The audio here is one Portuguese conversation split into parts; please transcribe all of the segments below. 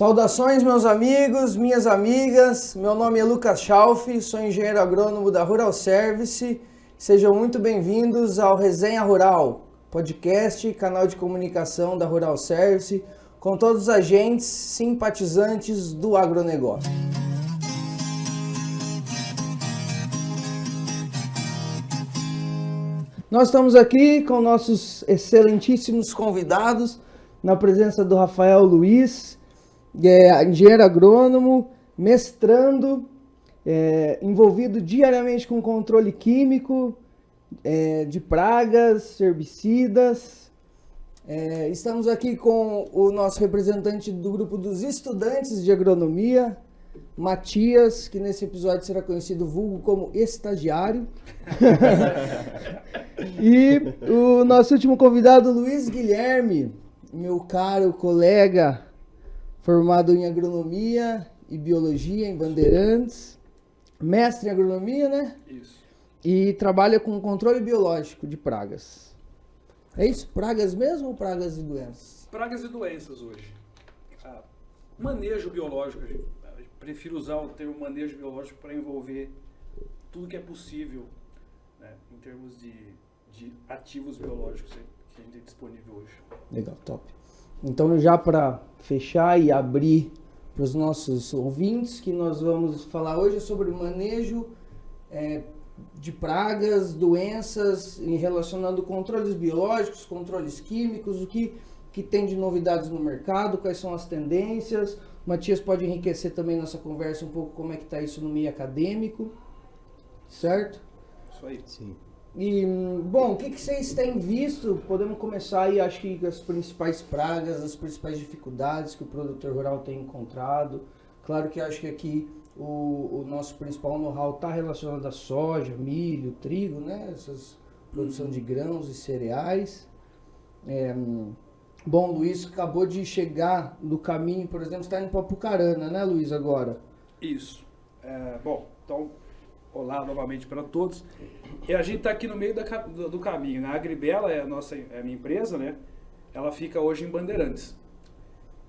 Saudações, meus amigos, minhas amigas. Meu nome é Lucas Schalf, sou engenheiro agrônomo da Rural Service. Sejam muito bem-vindos ao Resenha Rural, podcast, canal de comunicação da Rural Service, com todos os agentes simpatizantes do agronegócio. Nós estamos aqui com nossos excelentíssimos convidados, na presença do Rafael Luiz, engenheiro agrônomo, mestrando, envolvido diariamente com controle químico de pragas, herbicidas. Estamos aqui com o nosso representante do grupo dos estudantes de agronomia, Matias, que nesse episódio será conhecido vulgo como estagiário. E o nosso último convidado, Luiz Guilherme, meu caro colega, formado em agronomia e biologia em Bandeirantes, mestre em agronomia, né? Isso. E trabalha com controle biológico de pragas. É isso? Pragas mesmo ou pragas e doenças? Pragas e doenças hoje. Manejo biológico, prefiro usar o termo manejo biológico para envolver tudo que é possível, né, em termos de ativos biológicos que a gente tem disponível hoje. Legal, top. Então, já para fechar e abrir para os nossos ouvintes, que nós vamos falar hoje sobre o manejo de pragas, doenças, relacionando controles biológicos, controles químicos, o que tem de novidades no mercado, quais são as tendências. O Matias pode enriquecer também nossa conversa um pouco como é que está isso no meio acadêmico, certo? Isso aí. Sim. E, bom, o que vocês têm visto? Podemos começar aí, acho que as principais pragas, as principais dificuldades que o produtor rural tem encontrado. Claro que acho que aqui o nosso principal know-how está relacionado à soja, milho, trigo, né? Essas produção de grãos e cereais. Bom, Luiz acabou de chegar do caminho, por exemplo, está indo para Apucarana, né, Luiz, agora? Isso. Bom, então, olá novamente para todos. E a gente está aqui no meio do caminho, né? A Agribela é a minha empresa, né? Ela fica hoje em Bandeirantes.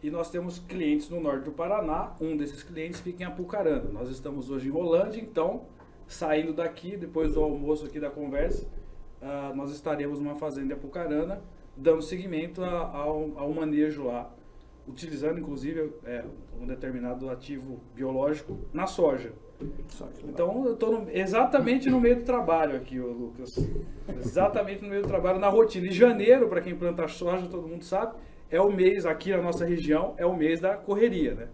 E nós temos clientes no norte do Paraná, um desses clientes fica em Apucarana. Nós estamos hoje em Rolândia, então, saindo daqui, depois do almoço aqui da conversa, nós estaremos numa fazenda em Apucarana, dando seguimento ao manejo lá, utilizando inclusive um determinado ativo biológico na soja. Então eu estou exatamente no meio do trabalho aqui, Lucas. Exatamente no meio do trabalho, na rotina. E janeiro, para quem planta soja, todo mundo sabe, é o mês, aqui na nossa região, é o mês da correria, né?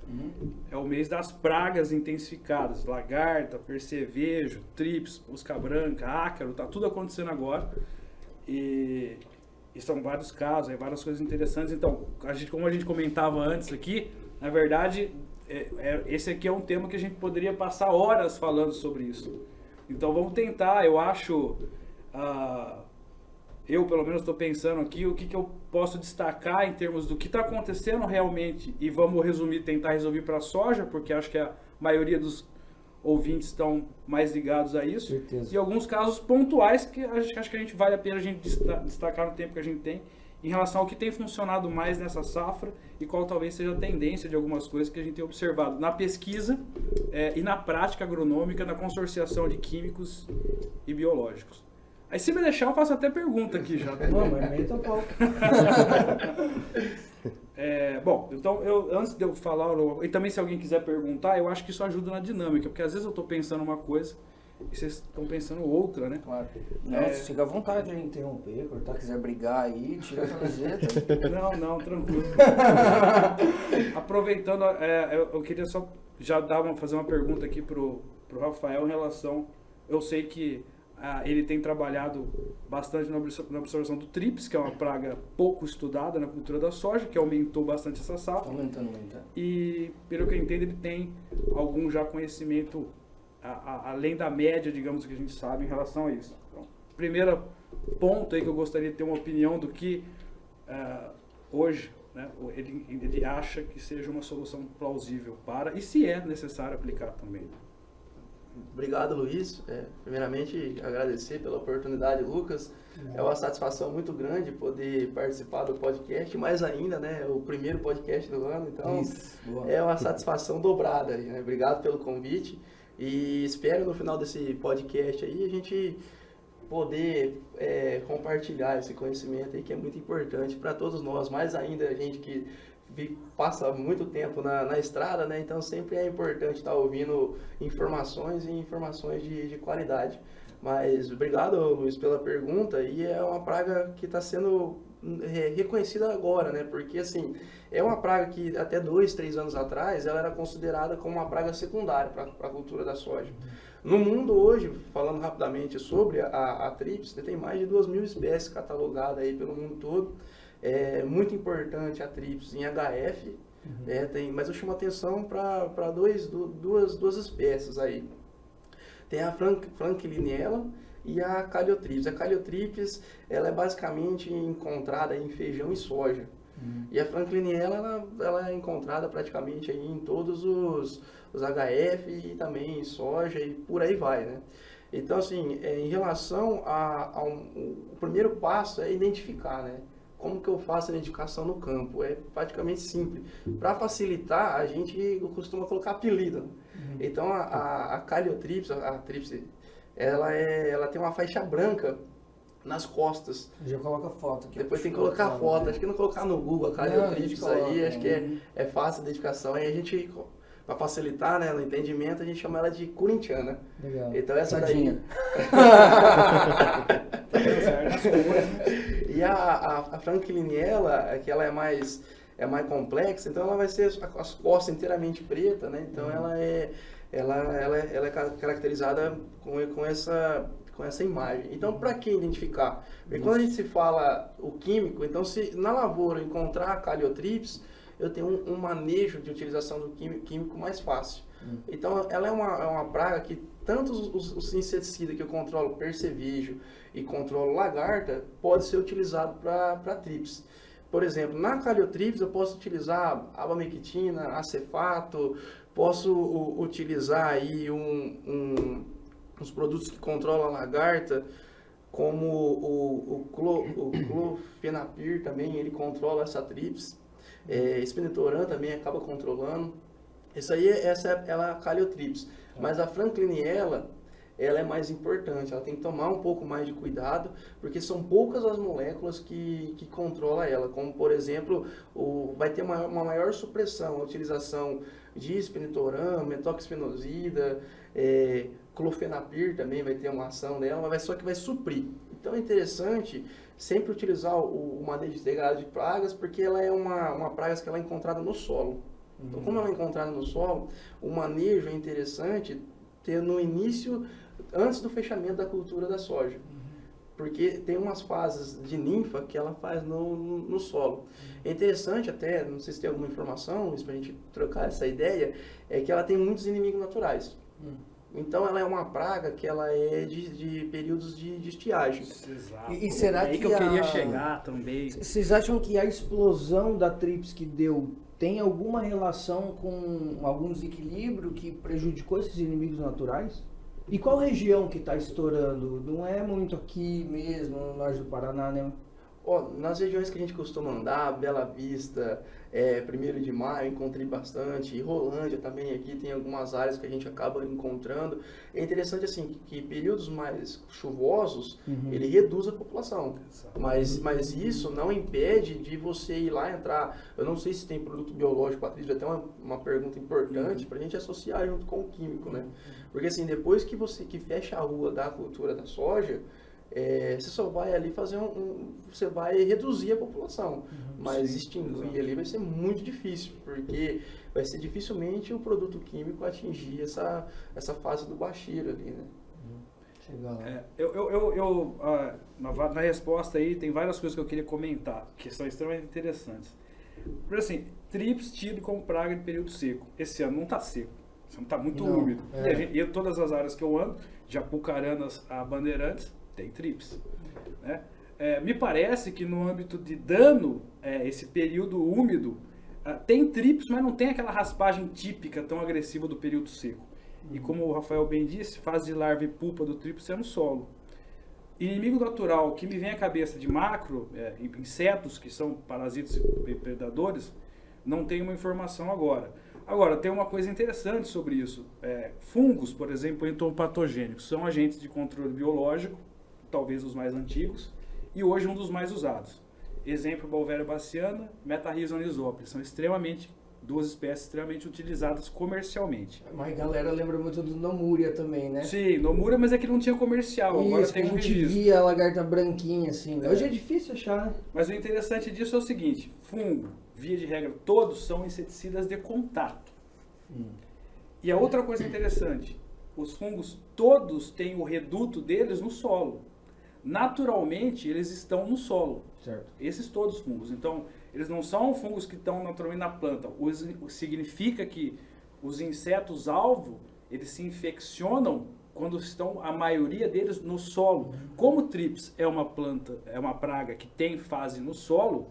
É o mês das pragas intensificadas, lagarta, percevejo, trips, mosca branca, ácaro, tá tudo acontecendo agora. E são vários casos, várias coisas interessantes. Então, como a gente comentava antes aqui, na verdade, esse aqui é um tema que a gente poderia passar horas falando sobre isso. Então, vamos tentar, eu acho, eu pelo menos estou pensando aqui, o que eu posso destacar em termos do que está acontecendo realmente, e vamos tentar resolver para a soja, porque acho que a maioria dos ouvintes estão mais ligados a isso. Certeza. E alguns casos pontuais que acho que a gente vale a pena a gente destacar no tempo que a gente tem em relação ao que tem funcionado mais nessa safra e qual talvez seja a tendência de algumas coisas que a gente tem observado na pesquisa e na prática agronômica, na consorciação de químicos e biológicos. Aí se me deixar eu faço até pergunta aqui já. Não, mas meio tá pau. Bom, então antes de eu falar, e também se alguém quiser perguntar, eu acho que isso ajuda na dinâmica, porque às vezes eu estou pensando uma coisa e vocês estão pensando outra, né? Claro. Não, fica à vontade de interromper, cortar, quiser brigar aí, tira a camiseta. Não, tranquilo. Aproveitando, eu queria só já fazer uma pergunta aqui pro Rafael em relação, eu sei que ele tem trabalhado bastante na observação do trips, que é uma praga pouco estudada na cultura da soja, que aumentou bastante essa safra. Aumentando. E, pelo que eu entendo, ele tem algum já conhecimento além da média, digamos, que a gente sabe em relação a isso. Então, primeiro ponto aí que eu gostaria de ter uma opinião do que hoje, né, ele acha que seja uma solução plausível para, e se é necessário aplicar também. Obrigado, Luiz. Primeiramente, agradecer pela oportunidade, Lucas. É uma satisfação muito grande poder participar do podcast, mais ainda, né? O primeiro podcast do ano, então é uma satisfação dobrada aí, né? Obrigado pelo convite e espero no final desse podcast aí a gente poder compartilhar esse conhecimento aí que é muito importante para todos nós, mais ainda a gente que passa muito tempo na estrada, né? Então sempre é importante estar ouvindo informações e informações de qualidade. Mas obrigado, Luiz, pela pergunta, e é uma praga que está sendo reconhecida agora, né? Porque assim, é uma praga que até 2, 3 anos atrás ela era considerada como uma praga secundária para a cultura da soja. No mundo hoje, falando rapidamente sobre a Trips, tem mais de 2.000 espécies catalogadas aí pelo mundo todo. É muito importante a Trips em HF, mas eu chamo atenção para duas espécies aí. Tem a Frankliniella e a Caliotrips. A Caliotrips ela é basicamente encontrada em feijão e soja. E a Frankliniella ela é encontrada praticamente aí em todos os HF e também em soja e por aí vai, né? Então, assim, em relação o primeiro passo é identificar, né? Como que eu faço a identificação no campo? É praticamente simples. Para facilitar, a gente costuma colocar apelido. Então, a Caliotrips, a Trips, ela tem uma faixa branca nas costas. Já coloca foto aqui. Depois tem que colocar foto. Acho que não colocar no Google a Caliotrips aí, acho que é fácil a identificação. Aí a gente, para facilitar, né, no entendimento, a gente chama ela de corintiana. Legal. Então essa daí... E a Frankliniella, que ela é mais complexa, então ela vai ser as costas inteiramente preta, né? Então ela é caracterizada com essa imagem. Então, para que identificar? Porque quando a gente se fala o químico, então se na lavoura encontrar a Caliotrips, eu tenho um manejo de utilização do químico mais fácil. Então, ela é uma praga que tanto os inseticidas que eu controlo percevejo e controlo lagarta pode ser utilizado para trips. Por exemplo, na Caliotrips eu posso utilizar abamectina, acefato, posso utilizar aí uns produtos que controlam a lagarta, como o clofenapir também, ele controla essa trips. Spinetoram também acaba controlando. Essa é a Caliotrips. Mas a Frankliniella, ela é mais importante, ela tem que tomar um pouco mais de cuidado, porque são poucas as moléculas que controlam ela, como por exemplo, vai ter uma maior supressão, a utilização de spinetoram, metoxifinosida, clofenapir também vai ter uma ação dela, mas só que vai suprir. Então é interessante sempre utilizar o manejo integrado de pragas, porque ela é uma praga que ela é encontrada no solo. Então, como ela é encontrada no solo, o manejo é interessante ter no início, antes do fechamento da cultura da soja. Porque tem umas fases de ninfa que ela faz no solo. É interessante até, não sei se tem alguma informação, para a gente trocar essa ideia, é que ela tem muitos inimigos naturais. Então ela é uma praga que ela é de períodos de estiagem. Exato. E será aí que eu queria chegar também. Vocês acham que a explosão da Trips que deu tem alguma relação com algum desequilíbrio que prejudicou esses inimigos naturais? E qual região que está estourando? Não é muito aqui mesmo, no norte do Paraná, né? Nas regiões que a gente costuma andar, Bela Vista, 1º de Maio, encontrei bastante, e Rolândia também, aqui tem algumas áreas que a gente acaba encontrando. É interessante assim que períodos mais chuvosos, ele reduz a população, mas isso não impede de você ir lá entrar. Eu não sei se tem produto biológico, Patrícia, até uma pergunta importante para a gente associar junto com o químico, né? Porque assim, depois que fecha a rua da cultura da soja, você só vai ali fazer você vai reduzir a população, mas extinguir ali vai ser muito difícil, porque vai ser dificilmente o produto químico atingir essa fase do baixeiro ali, né? Na resposta aí tem várias coisas que eu queria comentar, que são extremamente interessantes. Por assim, trips tido como praga de período seco. Esse ano não está seco, esse ano está muito úmido. E todas as áreas que eu ando, de Apucaranas a Bandeirantes, tem trips, né? Me parece que no âmbito de dano, esse período úmido, tem trips, mas não tem aquela raspagem típica tão agressiva do período seco. E como o Rafael bem disse, fase de larva e pupa do tríplice é no solo. Inimigo natural que me vem à cabeça de macro, insetos que são parasitas e predadores, não tenho uma informação agora. Agora, tem uma coisa interessante sobre isso. Fungos, por exemplo, entomopatogênicos, são agentes de controle biológico, talvez os mais antigos, e hoje um dos mais usados. Exemplo, Beauveria baciana, Metarrhizon isopris, são duas espécies extremamente utilizadas comercialmente. Mas a galera lembra muito do Nomúria também, né? Sim, Nomúria, mas é que não tinha comercial, Isso, agora tem um a gente registro. via a lagarta branquinha assim, né? Hoje é difícil achar, né? Mas o interessante disso é o seguinte, fungo, via de regra, todos são inseticidas de contato. E a outra coisa interessante, os fungos todos têm o reduto deles no solo. Naturalmente, eles estão no solo. Certo. Esses todos os fungos. Então, eles não são fungos que estão naturalmente na planta. Significa que os insetos-alvo, eles se infeccionam quando estão, a maioria deles, no solo. Como o trips é uma planta, é uma praga que tem fase no solo,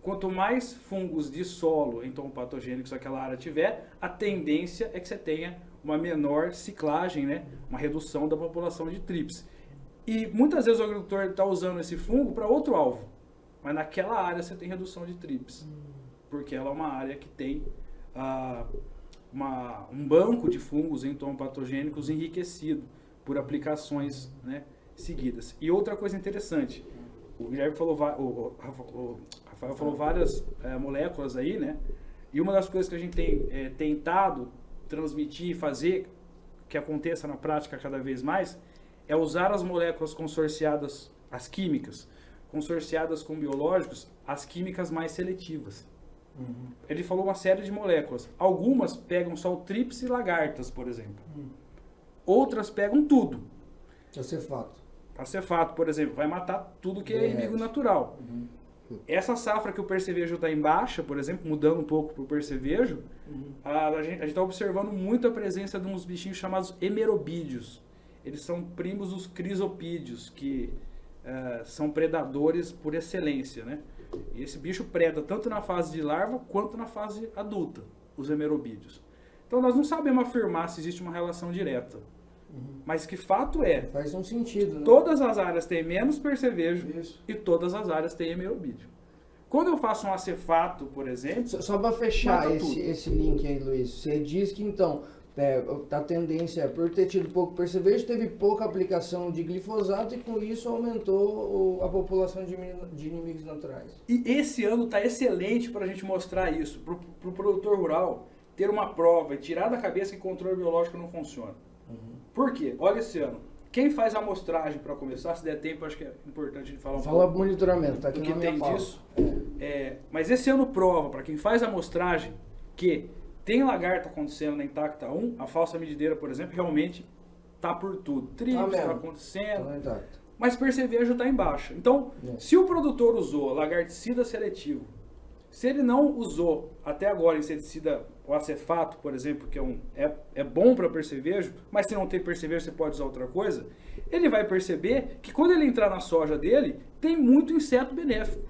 quanto mais fungos de solo, entomopatogênicos aquela área tiver, a tendência é que você tenha uma menor ciclagem, né? Uma redução da população de trips. E muitas vezes o agricultor está usando esse fungo para outro alvo, mas naquela área você tem redução de trips, porque ela é uma área que tem um banco de fungos entomopatogênicos enriquecido por aplicações, né, seguidas. E outra coisa interessante, o Guilherme falou, o Rafael falou várias moléculas aí, né? E uma das coisas que a gente tem tentado transmitir e fazer que aconteça na prática cada vez mais é usar as moléculas consorciadas, as químicas, consorciadas com biológicos, as químicas mais seletivas. Ele falou uma série de moléculas. Algumas pegam só o tríplice e lagartas, por exemplo. Outras pegam tudo. Acefato. Acefato, por exemplo, vai matar tudo que é inimigo natural. Essa safra que o percevejo está em baixa, por exemplo, mudando um pouco para o percevejo, a gente está observando muito a presença de uns bichinhos chamados hemerobídeos. Eles são primos dos crisopídeos, que são predadores por excelência, né? E esse bicho preda tanto na fase de larva quanto na fase adulta, os hemerobídeos. Então nós não sabemos afirmar se existe uma relação direta. Mas que fato é, faz um sentido, né? Todas as áreas têm menos percevejo e todas as áreas têm hemerobídeo. Quando eu faço um acefato, por exemplo... Só para fechar esse link aí, Luiz, você diz que então a tendência, por ter tido pouco percevejo, teve pouca aplicação de glifosato e com isso aumentou a população de inimigos naturais. E esse ano está excelente para a gente mostrar isso, para o produtor rural ter uma prova e tirar da cabeça que controle biológico não funciona. Por quê? Olha esse ano. Quem faz a amostragem para começar, se der tempo, acho que é importante a gente falar um pouco. Fala monitoramento, tá aqui do que na minha tem fala. disso. Mas esse ano prova, para quem faz a amostragem, que tem lagarta acontecendo na Intacta 1, a falsa medideira, por exemplo, realmente está por tudo. Trips está acontecendo, mas percevejo está em baixa. Então, se o produtor usou lagarticida seletivo, se ele não usou até agora inseticida, o acefato, por exemplo, que é bom para percevejo, mas se não tem percevejo você pode usar outra coisa, ele vai perceber que quando ele entrar na soja dele, tem muito inseto benéfico,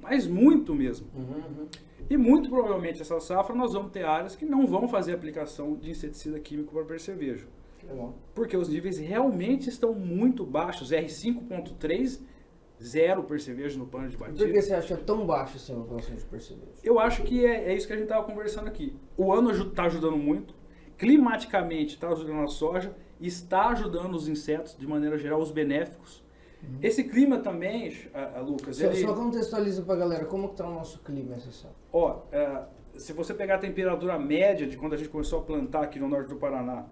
mas muito mesmo. E muito provavelmente essa safra nós vamos ter áreas que não vão fazer aplicação de inseticida químico para percevejo. Porque os níveis realmente estão muito baixos, R5.3, zero percevejo no pano de batida. Por que você acha tão baixo assim a população de percevejo? Eu acho que é isso que a gente estava conversando aqui. O ano está ajudando muito, climaticamente está ajudando a soja, está ajudando os insetos, de maneira geral, os benéficos. Esse clima também, Lucas... Só contextualiza pra galera, como que tá o nosso clima essa safra? Se você pegar a temperatura média de quando a gente começou a plantar aqui no norte do Paraná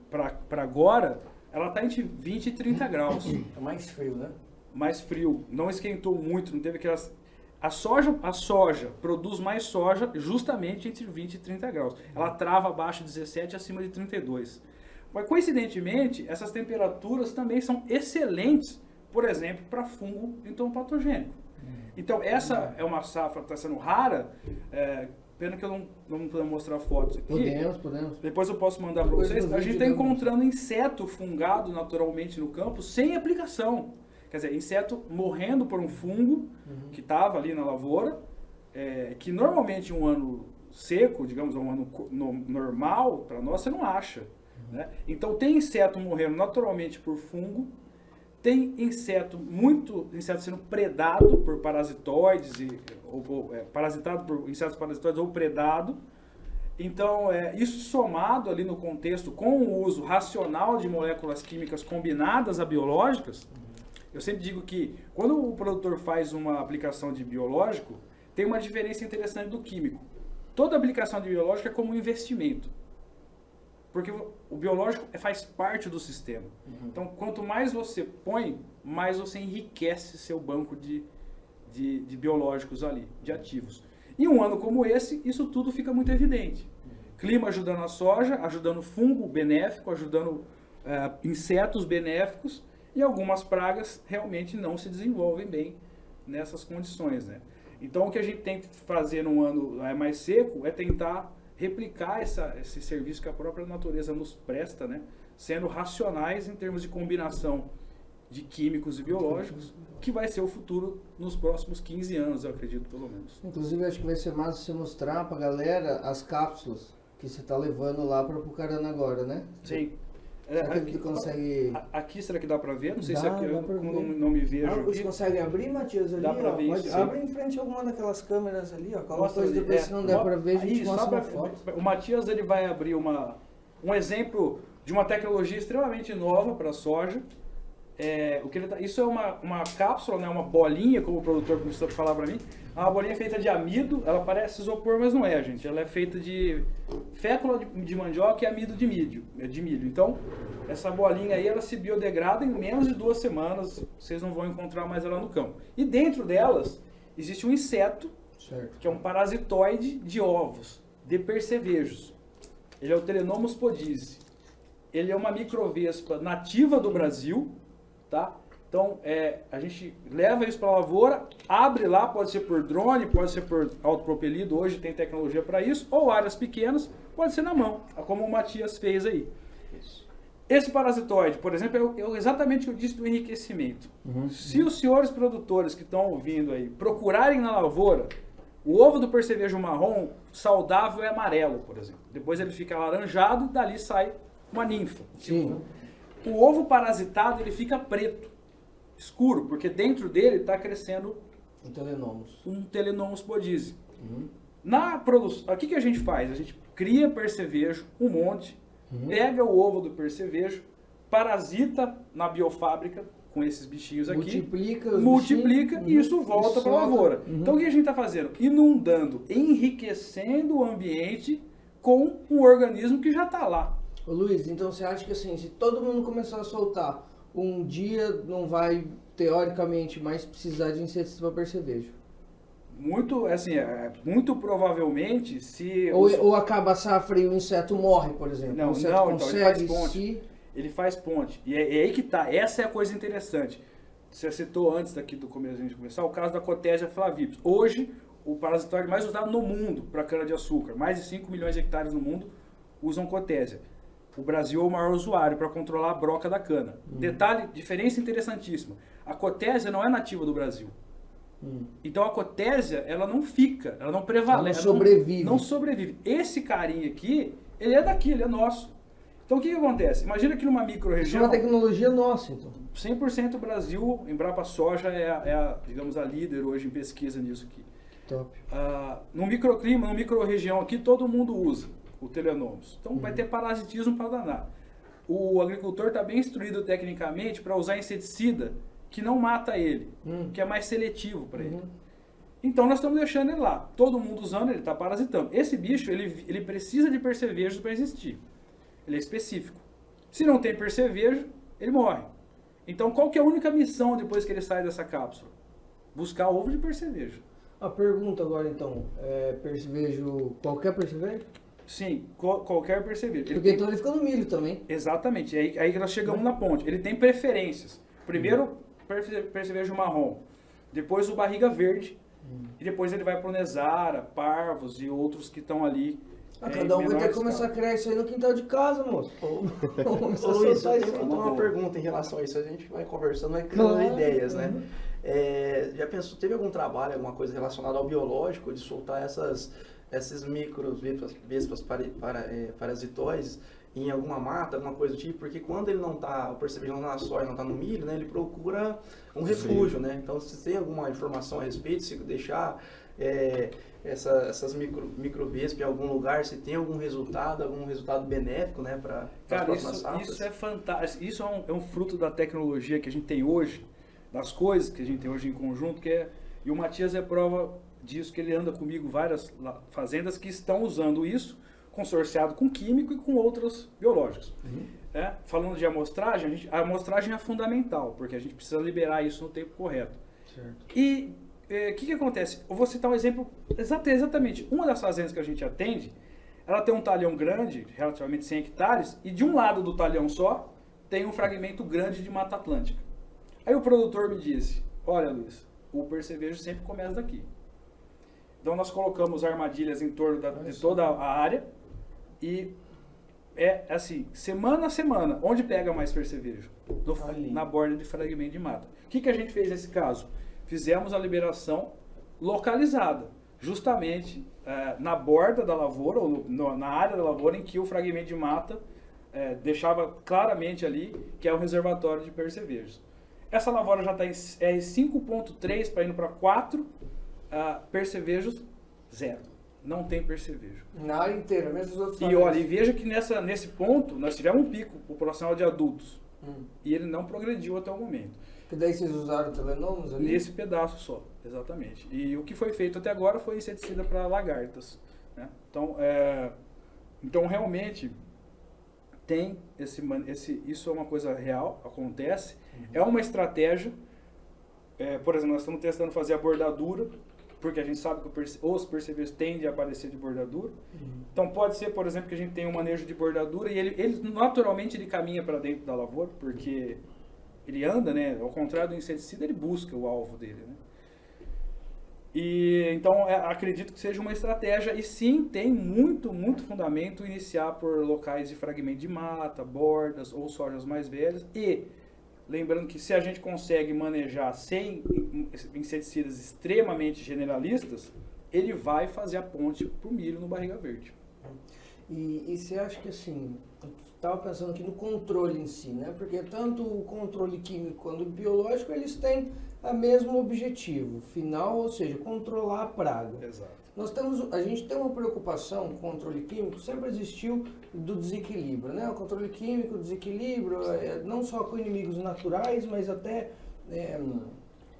para agora, ela está entre 20 e 30 graus. É mais frio, né? Mais frio, não esquentou muito, não teve aquelas... A soja produz mais soja justamente entre 20 e 30 graus. Ela trava abaixo de 17 e acima de 32. Mas, coincidentemente, essas temperaturas também são excelentes, por exemplo, para fungo entomopatogênico. Então, essa é uma safra que está sendo rara. Pena que eu não puder mostrar fotos aqui. Podemos. Depois eu posso mandar para vocês. A gente está encontrando inseto fungado naturalmente no campo sem aplicação. Quer dizer, inseto morrendo por um fungo que estava ali na lavoura, que normalmente um ano seco, digamos, um ano normal, para nós, você não acha. Né? Então tem inseto morrendo naturalmente por fungo, tem inseto sendo predado por parasitoides, parasitado por insetos parasitoides ou predado. Então, isso somado ali no contexto com o uso racional de moléculas químicas combinadas a biológicas, eu sempre digo que quando o produtor faz uma aplicação de biológico, tem uma diferença interessante do químico. Toda aplicação de biológico é como um investimento. Porque o biológico faz parte do sistema. Então, quanto mais você põe, mais você enriquece seu banco de biológicos ali, de ativos. E um ano como esse, isso tudo fica muito evidente. Clima ajudando a soja, ajudando fungo benéfico, ajudando insetos benéficos, e algumas pragas realmente não se desenvolvem bem nessas condições, né? Então, o que a gente tem que fazer num ano mais seco é tentar replicar esse serviço que a própria natureza nos presta, né? Sendo racionais em termos de combinação de químicos e biológicos, que vai ser o futuro nos próximos 15 anos, eu acredito, pelo menos. Inclusive, acho que vai ser massa você mostrar pra galera as cápsulas que você tá levando lá para Apucarana agora, né? Sim. Será que consegue... Aqui, será que dá pra ver? Não sei se Dá, aqui, dá eu pra ver. não me vejo aqui. Você consegue abrir, Matias, ali? Dá pra ó? ver Pode, isso, abre em frente a alguma daquelas câmeras ali, ó. Qualquer Mostra coisa ali, depois, se não der pra ver, a gente aí, mostra só uma pra- foto. O Matias, ele vai abrir um exemplo de uma tecnologia extremamente nova para soja. Isso é uma cápsula, né, uma bolinha, como o produtor começou a falar para mim. É uma bolinha feita de amido, ela parece isopor, mas não é, gente. Ela é feita de fécula de mandioca e amido de milho. Então, essa bolinha aí, ela se biodegrada em menos de 2 semanas. Vocês não vão encontrar mais ela no campo. E dentro delas, existe um inseto, Certo. que é um parasitoide de ovos, de percevejos. Ele é o Telenomus podise. Ele é uma microvespa nativa do Brasil, tá? Então, a gente leva isso para a lavoura, abre lá, pode ser por drone, pode ser por autopropelido, hoje tem tecnologia para isso, ou áreas pequenas, pode ser na mão, como o Matias fez aí. Esse parasitoide, por exemplo, é exatamente o que eu disse do enriquecimento. Se os senhores produtores que estão ouvindo aí procurarem na lavoura, o ovo do percevejo marrom saudável é amarelo, por exemplo. Depois ele fica alaranjado e dali sai uma ninfa. Sim. O ovo parasitado ele fica preto, escuro, porque dentro dele está crescendo um Telenomus podise. Na produção, o que a gente faz? A gente cria percevejo, um monte, pega o ovo do percevejo, parasita na biofábrica com esses bichinhos aqui, multiplica e isso volta para a lavoura. Então o que a gente está fazendo? Inundando, enriquecendo o ambiente com um organismo que já está lá. Ô Luiz, então você acha que assim, se todo mundo começar a soltar, um dia não vai, teoricamente, mais precisar de insetos para percevejo? Muito provavelmente, se... Ou acaba a safra e o inseto morre, por exemplo. Não, o inseto então, consegue ele faz ponte. Ele faz ponte. E é aí que tá. Essa é a coisa interessante. Você citou antes daqui do começo, a gente começar, o caso da Cotésia flavips. Hoje, o parasitóide mais usado no mundo para cana-de-açúcar. Mais de 5 milhões de hectares no mundo usam Cotésia. O Brasil é o maior usuário para controlar a broca da cana. Detalhe, diferença interessantíssima. A Cotésia não é nativa do Brasil. Então a Cotésia, ela não fica, ela não prevalece. Ela não sobrevive. Não sobrevive. Esse carinha aqui, ele é daqui, ele é nosso. Então o que acontece? Imagina que numa micro-região... Isso é uma tecnologia nossa, então. 100% Brasil, Embrapa Soja digamos, a líder hoje em pesquisa nisso aqui. Top. No microclima, no micro-região aqui, todo mundo usa o Telenomus. Então vai ter parasitismo para danar. O agricultor está bem instruído tecnicamente para usar inseticida que não mata ele, que é mais seletivo para ele. Então nós estamos deixando ele lá. Todo mundo usando, ele está parasitando. Esse bicho, ele precisa de percevejos para existir. Ele é específico. Se não tem percevejo, ele morre. Então qual que é a única missão depois que ele sai dessa cápsula? Buscar ovo de percevejo. A pergunta agora então, percevejo, qualquer percevejo? Sim, qualquer percevejo. Porque então ele fica no milho também. Exatamente, aí que nós chegamos na ponte. Ele tem preferências. Primeiro, percevejo marrom. Depois o barriga verde. E depois ele vai para o Nesara, parvos e outros que estão ali. Cada um vai ter que começar a criar isso aí no quintal de casa, moço. Ô Luiz, eu tenho uma pergunta em relação a isso. A gente vai conversando, vai criando ideias, né? Já pensou, teve algum trabalho, alguma coisa relacionada ao biológico, de soltar essas essas vespas parasitóides em alguma mata, alguma coisa do tipo, porque quando ele não está, o percevejo não está na soja, não está no milho, né, ele procura um refúgio, né? Então, se tem alguma informação a respeito, se deixar essas microvespas em algum lugar, se tem algum resultado benéfico, né, para as próximas safras? Isso é fantástico. Isso é um fruto da tecnologia que a gente tem hoje, das coisas que a gente tem hoje em conjunto, e o Matias é prova disso, que ele anda comigo várias fazendas que estão usando isso, consorciado com químico e com outros biológicos. Falando de amostragem, a amostragem é fundamental, porque a gente precisa liberar isso no tempo correto. Certo. E o que acontece? Eu vou citar um exemplo, exatamente. Uma das fazendas que a gente atende, ela tem um talhão grande, relativamente 100 hectares, e de um lado do talhão só, tem um fragmento grande de Mata Atlântica. Aí o produtor me disse, olha Luiz, o percevejo sempre começa daqui. Então nós colocamos armadilhas em torno de toda a área, e é assim, semana a semana, onde pega mais percevejo? Na borda de fragmento de mata. O que a gente fez nesse caso? Fizemos a liberação localizada, justamente na borda da lavoura, ou na área da lavoura em que o fragmento de mata deixava claramente ali que é um reservatório de percevejos. Essa lavoura já está em R 5.3 para indo para 4, percevejos 0. Não tem percevejo. Na área inteira, mesmo os outros. E olha, veja que nesse ponto nós tivemos um pico populacional de adultos. E ele não progrediu até o momento. Que daí vocês usaram telenomes ali? Nesse pedaço só, exatamente. E o que foi feito até agora foi inseticida para lagartas. Né? Então realmente tem isso é uma coisa real, acontece. É uma estratégia. Por exemplo, nós estamos testando fazer a bordadura, porque a gente sabe que os percevejos tendem a aparecer de bordadura. Então pode ser, por exemplo, que a gente tenha um manejo de bordadura e ele naturalmente ele caminha para dentro da lavoura, porque ele anda, né? Ao contrário do inseticida, ele busca o alvo dele, né? E então acredito que seja uma estratégia, e sim, tem muito fundamento iniciar por locais de fragmento de mata, bordas ou sojas mais velhas. E lembrando que se a gente consegue manejar sem inseticidas extremamente generalistas, ele vai fazer a ponte para o milho no barriga verde. E você acha que assim, eu estava pensando aqui no controle em si, né? Porque tanto o controle químico quanto o biológico, eles têm o mesmo objetivo final, ou seja, controlar a praga. Exato. A gente tem uma preocupação com o controle químico, sempre existiu do desequilíbrio, né? O controle químico, o desequilíbrio, não só com inimigos naturais, mas até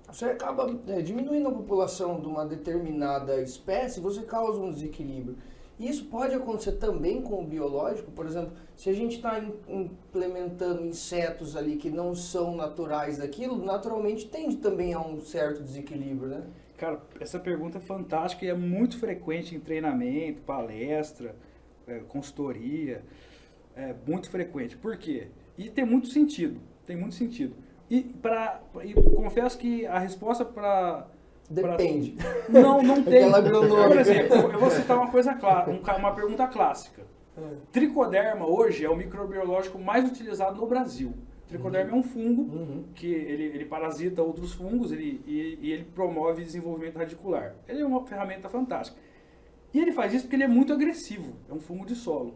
você acaba diminuindo a população de uma determinada espécie, você causa um desequilíbrio. Isso pode acontecer também com o biológico, por exemplo, se a gente está implementando insetos ali que não são naturais daquilo, naturalmente tende também a um certo desequilíbrio, né? Cara, essa pergunta é fantástica e é muito frequente em treinamento, palestra, consultoria, é muito frequente. Por quê? E tem muito sentido, E confesso que a resposta para... Depende. Não tem. Por exemplo, eu vou citar uma coisa clara, uma pergunta clássica. Tricoderma hoje é o microbiológico mais utilizado no Brasil. Tricoderma é um fungo que ele parasita outros fungos e ele promove desenvolvimento radicular. Ele é uma ferramenta fantástica. E ele faz isso porque ele é muito agressivo, é um fungo de solo.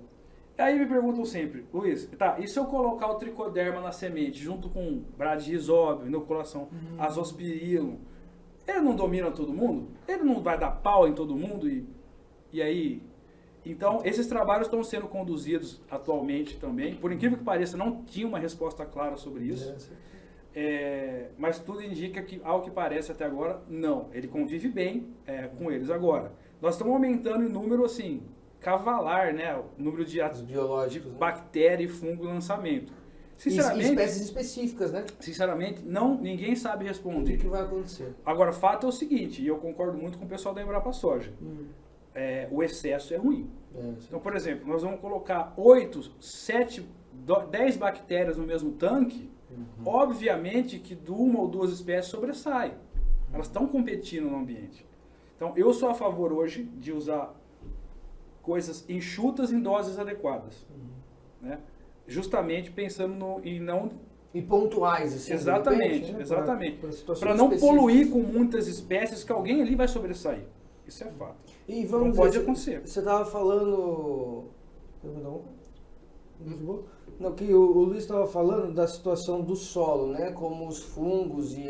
Aí me perguntam sempre, Luiz, e se eu colocar o tricoderma na semente junto com bradisóbio, inoculação, azospirilo, ele não domina todo mundo? Ele não vai dar pau em todo mundo? E aí? Então, esses trabalhos estão sendo conduzidos atualmente também. Por incrível que pareça, não tinha uma resposta clara sobre isso. Mas tudo indica que, ao que parece até agora, não. Ele convive bem com eles. Agora, nós estamos aumentando em número, assim, cavalar, né? O número de biológicos, de bactéria e fungo em lançamento. Sinceramente, espécies específicas, né? Sinceramente, ninguém sabe responder. O que vai acontecer? Agora, fato é o seguinte, e eu concordo muito com o pessoal da Embrapa Soja. O excesso é ruim. Então, por exemplo, nós vamos colocar 8, 7, 10 bactérias no mesmo tanque, obviamente que de uma ou duas espécies sobressai. Elas estão competindo no ambiente. Então, eu sou a favor hoje de usar coisas enxutas em doses adequadas. Né? Justamente pensando em não... E pontuais, assim. Exatamente, repente, né? exatamente. Para não poluir com muitas espécies que alguém ali vai sobressair. Isso é fato. E vamos não dizer, pode acontecer. Você estava falando... Não, que o Luiz estava falando da situação do solo, né? Como os fungos e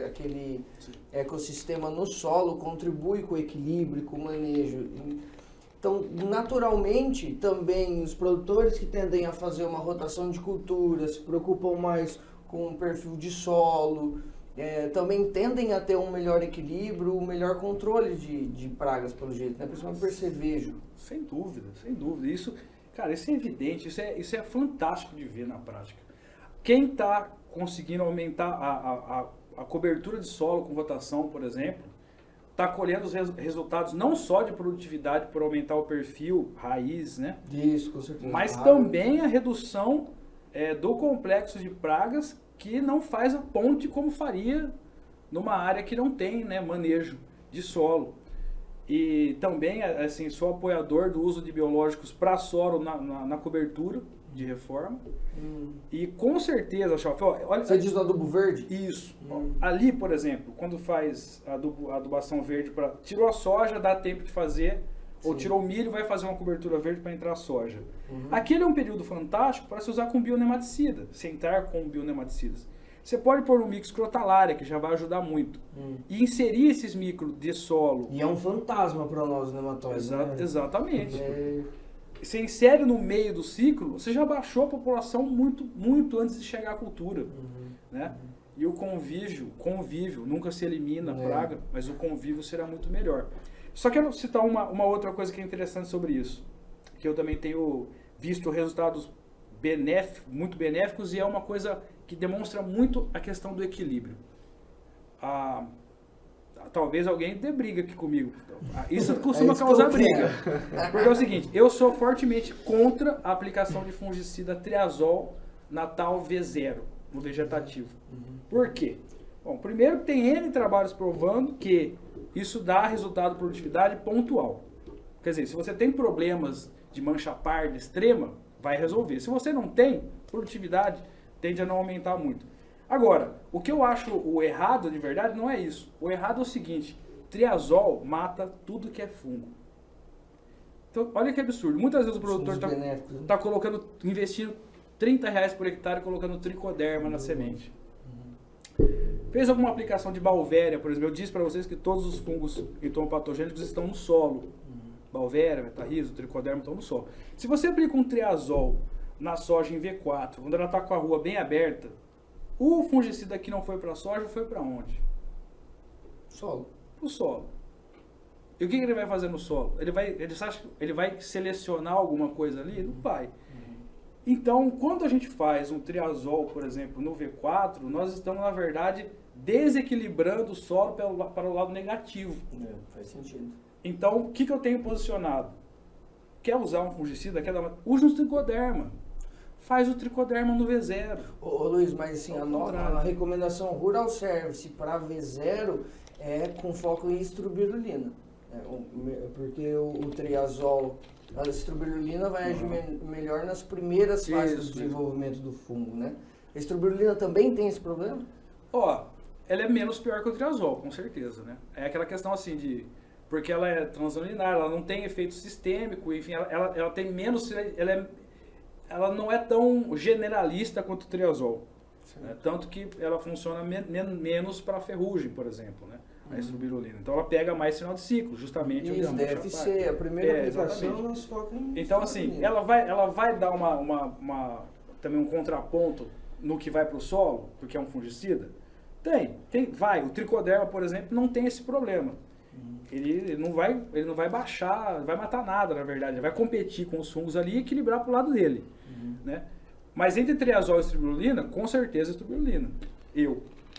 aquele ecossistema no solo contribui com o equilíbrio, com o manejo. Então, naturalmente, também os produtores que tendem a fazer uma rotação de culturas, se preocupam mais com o perfil de solo, também tendem a ter um melhor equilíbrio, um melhor controle de pragas, pelo jeito, né? Principalmente percevejo. Sem dúvida, sem dúvida. Isso, cara, isso é evidente, isso é fantástico de ver na prática. Quem está conseguindo aumentar a cobertura de solo com rotação, por exemplo, está colhendo os resultados não só de produtividade por aumentar o perfil raiz, né? Isso, com certeza. Mas também a redução do complexo de pragas que não faz a ponte como faria numa área que não tem, né, manejo de solo. E também, assim, sou apoiador do uso de biológicos para solo na cobertura de reforma. E com certeza, olha, você diz o adubo verde? Isso. Ali, por exemplo, quando faz a adubação verde, tirou a soja, dá tempo de fazer, ou tirou o milho, vai fazer uma cobertura verde para entrar a soja. Aquele é um período fantástico para se usar com bionematicida, sentar com bionematicidas. Você pode pôr um mix crotalária, que já vai ajudar muito. E inserir esses micros de solo. E é um fantasma para nós, os nematóides. Né? Exatamente. Você insere no meio do ciclo, você já baixou a população muito, muito antes de chegar à cultura. Né? E o convívio, nunca se elimina a praga, mas o convívio será muito melhor. Só quero citar uma outra coisa que é interessante sobre isso, que eu também tenho visto resultados muito benéficos, e é uma coisa que demonstra muito a questão do equilíbrio. Talvez alguém dê briga aqui comigo. Isso costuma causar briga. Porque é o seguinte, eu sou fortemente contra a aplicação de fungicida triazol na tal V0, no vegetativo. Por quê? Bom, primeiro tem N trabalhos provando que isso dá resultado de produtividade pontual. Quer dizer, se você tem problemas de mancha parda extrema, vai resolver. Se você não tem, produtividade tende a não aumentar muito. Agora, o que eu acho o errado de verdade não é isso. O errado é o seguinte, triazol mata tudo que é fungo. Então, olha que absurdo. Muitas vezes o produtor está investindo R$30 por hectare colocando tricoderma na semente. Fez alguma aplicação de Balvéria, por exemplo. Eu disse para vocês que todos os fungos entomopatogênicos estão no solo. Balvéria, metarrizo, tricoderma estão no solo. Se você aplica um triazol na soja em V4, quando ela está com a rua bem aberta, o fungicida que não foi para a soja foi para onde? Solo. Para o solo. E o que ele vai fazer no solo? Ele vai selecionar alguma coisa ali? Não vai. Então, quando a gente faz um triazol, por exemplo, no V4, nós estamos, na verdade, desequilibrando o solo para o lado negativo. Faz sentido. Então, o que eu tenho posicionado? Quer usar um fungicida? Use um tricoderma. Faz o tricoderma no V0. Ô Luiz, mas assim, a recomendação Rural Service para V0 é com foco em estrobirulina. Porque o triazol, a estrobirulina vai agir melhor nas primeiras fases do desenvolvimento do fungo, né? A estrobirulina também tem esse problema? Ela é menos pior que o triazol, com certeza, né? É aquela questão assim porque ela é transurininária, ela não tem efeito sistêmico, enfim, ela tem menos, ela não é tão generalista quanto o triazol. Né? Tanto que ela funciona menos para ferrugem, por exemplo, né? A estrobirulina. Então ela pega mais sinal de ciclo, justamente. Isso deve ser a primeira aplicação, nós focamos. Então assim, ela vai dar também um contraponto no que vai para o solo, porque é um fungicida? Vai. O tricoderma, por exemplo, não tem esse problema. Ele não vai baixar, vai matar nada, na verdade. Ele vai competir com os fungos ali e equilibrar para o lado dele. Né? Mas entre triazol e estrobirulina, com certeza estrobirulina.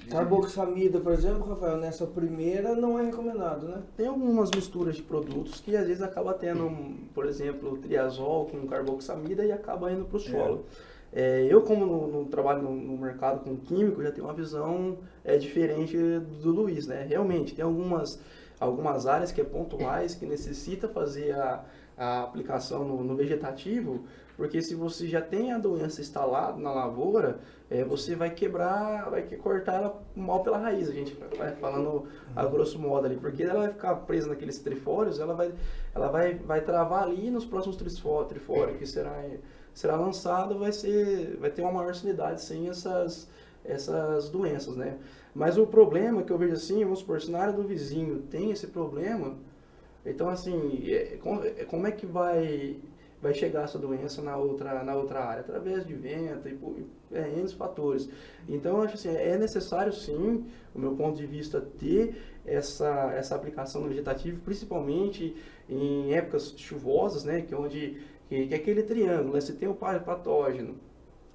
Carboxamida, por exemplo, Rafael, nessa primeira não é recomendado, né? Tem algumas misturas de produtos que às vezes acaba tendo, por exemplo, triazol com carboxamida e acaba indo para o solo. Eu, como não trabalho no mercado com químico, já tenho uma visão diferente do Luiz, né? Realmente, tem algumas áreas que é pontuais, que necessita fazer a aplicação no vegetativo, porque se você já tem a doença instalada na lavoura, você vai cortar ela mal pela raiz, a gente vai falando a grosso modo ali, porque ela vai ficar presa naqueles trifólios, ela vai travar ali nos próximos trifólios que será lançado, vai ter uma maior sanidade sem essas doenças, né? Mas o problema que eu vejo assim, vamos supor, se na área do vizinho tem esse problema, então assim, como é que vai chegar essa doença na outra área? Através de vento e N fatores. Então, eu acho assim, é necessário sim, do meu ponto de vista, ter essa aplicação no vegetativo, principalmente em épocas chuvosas, né, que é aquele triângulo, né? Você tem o patógeno,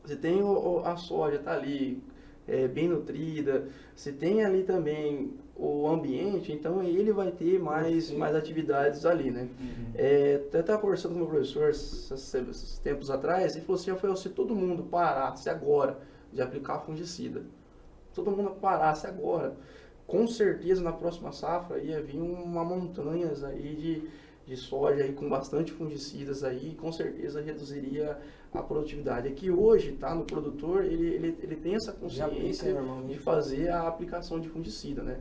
você tem a soja, tá ali, bem nutrida, você tem ali também o ambiente, então ele vai ter mais atividades ali, né? Até estava conversando com o meu professor esses tempos atrás, ele falou assim, Rafael, se todo mundo parasse agora de aplicar fungicida, todo mundo parasse agora, com certeza na próxima safra ia vir uma montanha aí de soja aí com bastante fungicidas aí, com certeza reduziria a produtividade. É que hoje, tá, no produtor, ele tem essa consciência de fazer a aplicação de fungicida, né?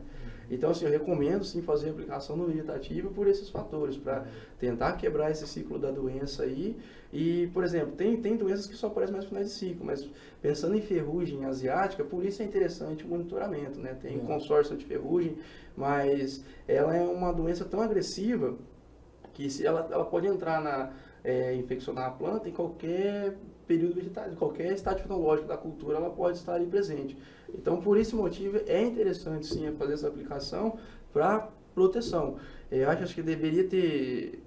Então, assim, eu recomendo sim fazer a aplicação no vegetativo por esses fatores, para tentar quebrar esse ciclo da doença aí. E, por exemplo, tem doenças que só aparecem mais no final de ciclo, mas pensando em ferrugem asiática, por isso é interessante o monitoramento, né? Tem consórcio de ferrugem, mas ela é uma doença tão agressiva que ela pode entrar infeccionar a planta em qualquer período vegetal, em qualquer estágio fenológico da cultura, ela pode estar ali presente. Então, por esse motivo, é interessante sim fazer essa aplicação para proteção. Eu acho que deveria ter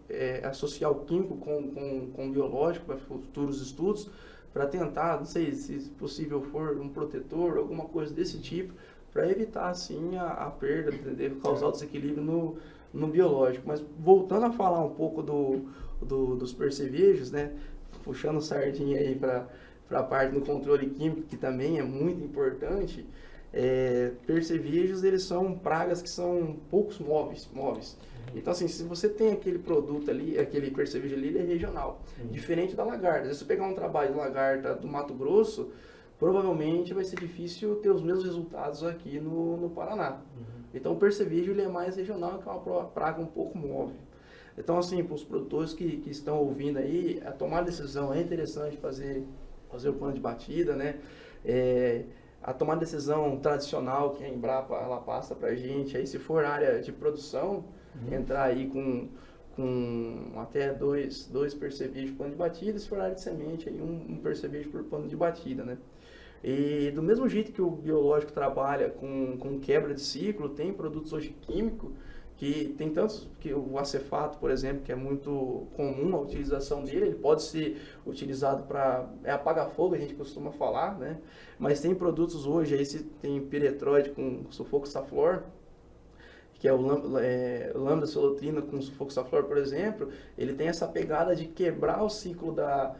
associar o químico com o biológico para futuros estudos, para tentar, não sei se possível for um protetor, alguma coisa desse tipo, para evitar assim a perda, causar o desequilíbrio no biológico. Mas voltando a falar um pouco dos percevejos, né, puxando sardinha aí para a parte do controle químico, que também é muito importante, percevejos, eles são pragas que são poucos móveis. Então, assim, se você tem aquele produto ali, aquele percevejo ali, ele é regional, diferente da lagarta. Se você pegar um trabalho de lagarta do Mato Grosso, provavelmente vai ser difícil ter os mesmos resultados aqui no Paraná. Então, o percevejo, ele é mais regional, que é uma praga um pouco móvel. Então, assim, para os produtores que estão ouvindo aí, a tomar decisão é interessante fazer o plano de batida, né? A tomar decisão tradicional que a Embrapa ela passa para a gente, aí se for área de produção, entrar aí com até dois percevejos por plano de batida, se for área de semente, aí um percevejo por plano de batida, né? E do mesmo jeito que o biológico trabalha com quebra de ciclo, tem produtos hoje químicos que tem tantos, que o acefato, por exemplo, que é muito comum a utilização dele, ele pode ser utilizado para apaga-fogo, a gente costuma falar, né? Mas tem produtos hoje, aí se tem piretroide com sulfoxaflor, que é o lambda-cilotrina com sulfoxaflor, por exemplo, ele tem essa pegada de quebrar o ciclo da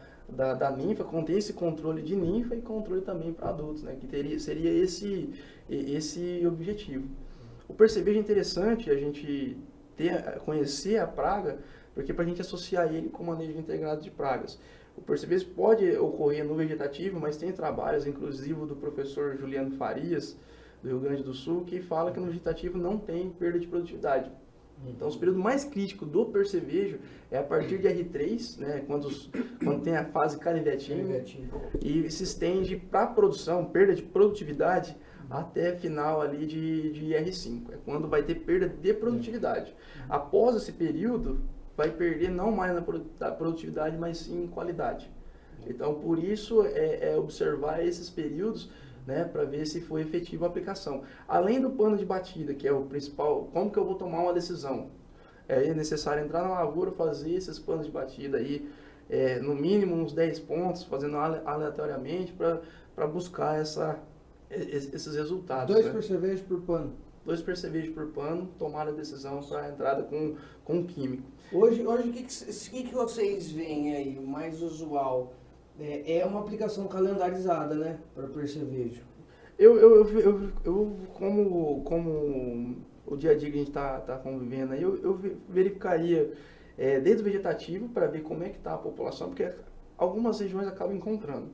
ninfa, conter esse controle de ninfa e controle também para adultos, né? Que seria esse objetivo. O percevejo é interessante a gente conhecer a praga, porque para a gente associar ele com o manejo integrado de pragas. O percevejo pode ocorrer no vegetativo, mas tem trabalhos, inclusive do professor Juliano Farias, do Rio Grande do Sul, que fala que no vegetativo não tem perda de produtividade. Então, os períodos mais críticos do percevejo é a partir de R3, né, quando tem a fase canivetinho, e se estende para a produção, perda de produtividade, até final ali de R5. É quando vai ter perda de produtividade. Após esse período, vai perder não mais na produtividade, mas sim em qualidade. Então, por isso, observar esses períodos, né, para ver se foi efetiva a aplicação. Além do plano de batida, que é o principal, como que eu vou tomar uma decisão? É necessário entrar na lavoura, fazer esses planos de batida aí, no mínimo uns 10 pontos, fazendo aleatoriamente para buscar esses resultados. 2 percevejos por pano. 2 percevejos por pano, tomar a decisão para a entrada com químico. Hoje o que vocês veem aí, o mais usual? É uma aplicação calendarizada, né, para percevejo. Eu como o dia a dia que a gente está convivendo aí, eu verificaria desde o vegetativo, para ver como é que está a população, porque algumas regiões acabam encontrando.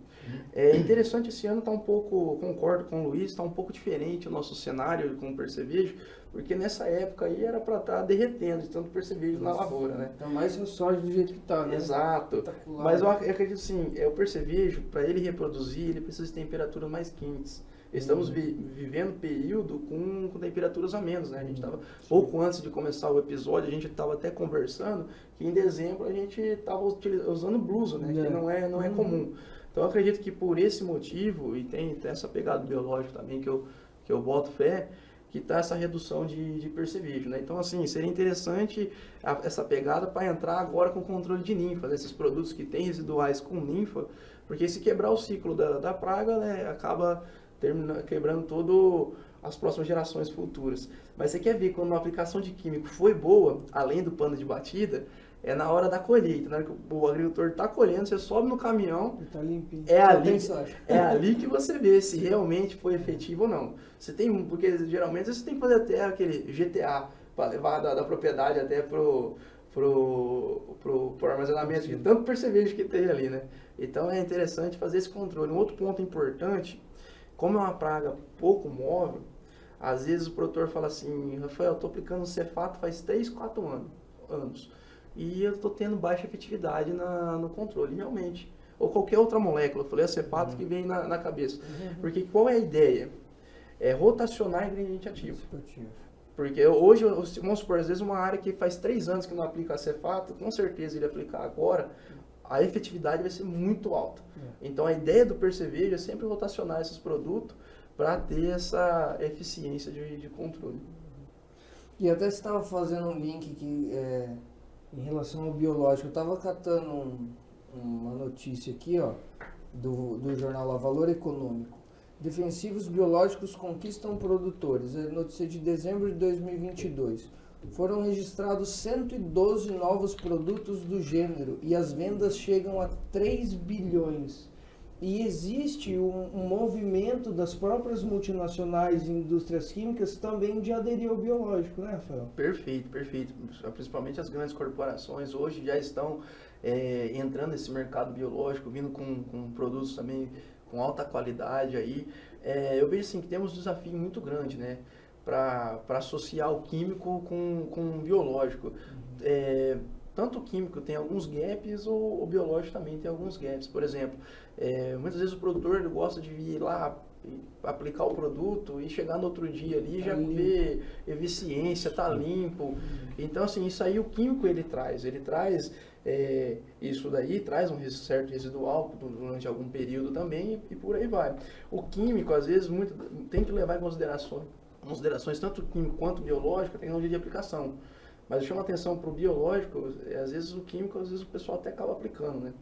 É interessante, esse ano está um pouco, concordo com o Luiz, está um pouco diferente o nosso cenário com o percevejo, porque nessa época aí era para estar derretendo de tanto percevejo na lavoura, né? Então mais a soja do jeito que está, né? Exato. Mas eu acredito assim, o percevejo, para ele reproduzir, ele precisa de temperaturas mais quentes. Estamos vivendo um período com temperaturas a menos, né? A gente estava, pouco antes de começar o episódio, a gente estava até conversando que em dezembro a gente estava usando blusa, né? Que não é comum. Então eu acredito que por esse motivo, e tem essa pegada biológica também que eu boto fé, que está essa redução de percevejo, né? Então assim, seria interessante essa pegada para entrar agora com controle de ninfa, esses produtos que têm residuais com ninfa, porque se quebrar o ciclo da praga, né, acaba quebrando todo as próximas gerações futuras. Mas você quer ver quando uma aplicação de químico foi boa, além do pano de batida, é na hora da colheita, na hora que o agricultor está colhendo, você sobe no caminhão, Tá limpinho. é ali que você vê se realmente foi efetivo ou não. Você tem, porque geralmente você tem que fazer até aquele GTA para levar da propriedade até pro armazenamento de tanto percevejo que tem ali, né? Então é interessante fazer esse controle. Um outro ponto importante, como é uma praga pouco móvel, às vezes o produtor fala assim, Rafael, eu estou aplicando cefato faz 3, 4 anos e eu estou tendo baixa efetividade no controle, realmente. Ou qualquer outra molécula, eu falei a cefato que vem na cabeça. Porque qual é a ideia? É rotacionar ingrediente ativo. Porque hoje, vamos supor, às vezes uma área que faz 3 anos que não aplica cefato, com certeza ele aplicar agora, a efetividade vai ser muito alta. Então a ideia do percevejo é sempre rotacionar esses produtos para ter essa eficiência de controle. E até você estava fazendo um link que, em relação ao biológico, eu estava catando uma notícia aqui, ó, do jornal A Valor Econômico. Defensivos biológicos conquistam produtores. É notícia de dezembro de 2022. Foram registrados 112 novos produtos do gênero e as vendas chegam a 3 bilhões. E existe um movimento das próprias multinacionais e indústrias químicas também de aderir ao biológico, né, Rafael? Perfeito. Principalmente as grandes corporações hoje já estão entrando nesse mercado biológico, vindo com produtos também com alta qualidade aí. Eu vejo assim que temos um desafio muito grande, né? Para associar o químico com o biológico. Tanto o químico tem alguns gaps, o biológico também tem alguns gaps. Por exemplo, muitas vezes o produtor ele gosta de ir lá aplicar o produto e chegar no outro dia ali e já ver eficiência, tá limpo. Então, assim, isso aí o químico ele traz isso daí, traz um certo residual durante algum período também e por aí vai. O químico, às vezes, tem que levar em considerações tanto químico quanto biológico, a tecnologia de aplicação. Mas eu chamo a atenção para o biológico, às vezes o químico, às vezes o pessoal até acaba aplicando, né?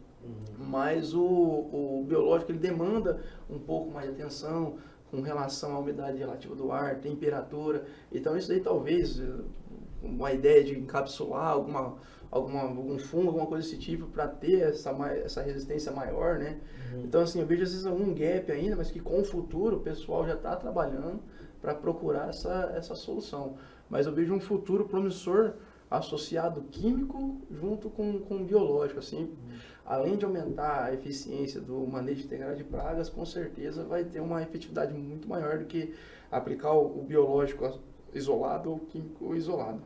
Mas o biológico, ele demanda um pouco mais de atenção com relação à umidade relativa do ar, temperatura. Então isso aí talvez, uma ideia de encapsular algum fungo, alguma coisa desse tipo, para ter essa resistência maior, né? Então assim, eu vejo às vezes um gap ainda, mas que com o futuro o pessoal já está trabalhando para procurar essa solução. Mas eu vejo um futuro promissor associado químico junto com biológico, assim. Além de aumentar a eficiência do manejo integral de pragas, com certeza vai ter uma efetividade muito maior do que aplicar o biológico isolado ou o químico isolado.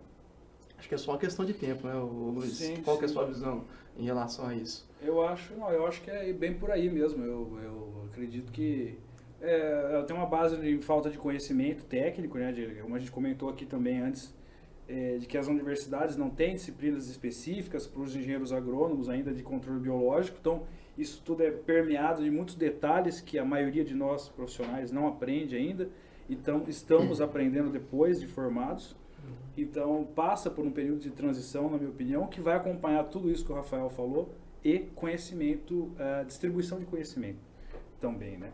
Acho que é só uma questão de tempo, né, Luiz? Sim, Qual que é a sua visão em relação a isso? Eu acho que é bem por aí mesmo. Eu acredito que tem uma base de falta de conhecimento técnico, né, como a gente comentou aqui também antes, de que as universidades não têm disciplinas específicas para os engenheiros agrônomos ainda de controle biológico, então isso tudo é permeado de muitos detalhes que a maioria de nós profissionais não aprende ainda, então estamos aprendendo depois de formados, então passa por um período de transição, na minha opinião, que vai acompanhar tudo isso que o Rafael falou e conhecimento, distribuição de conhecimento também, né?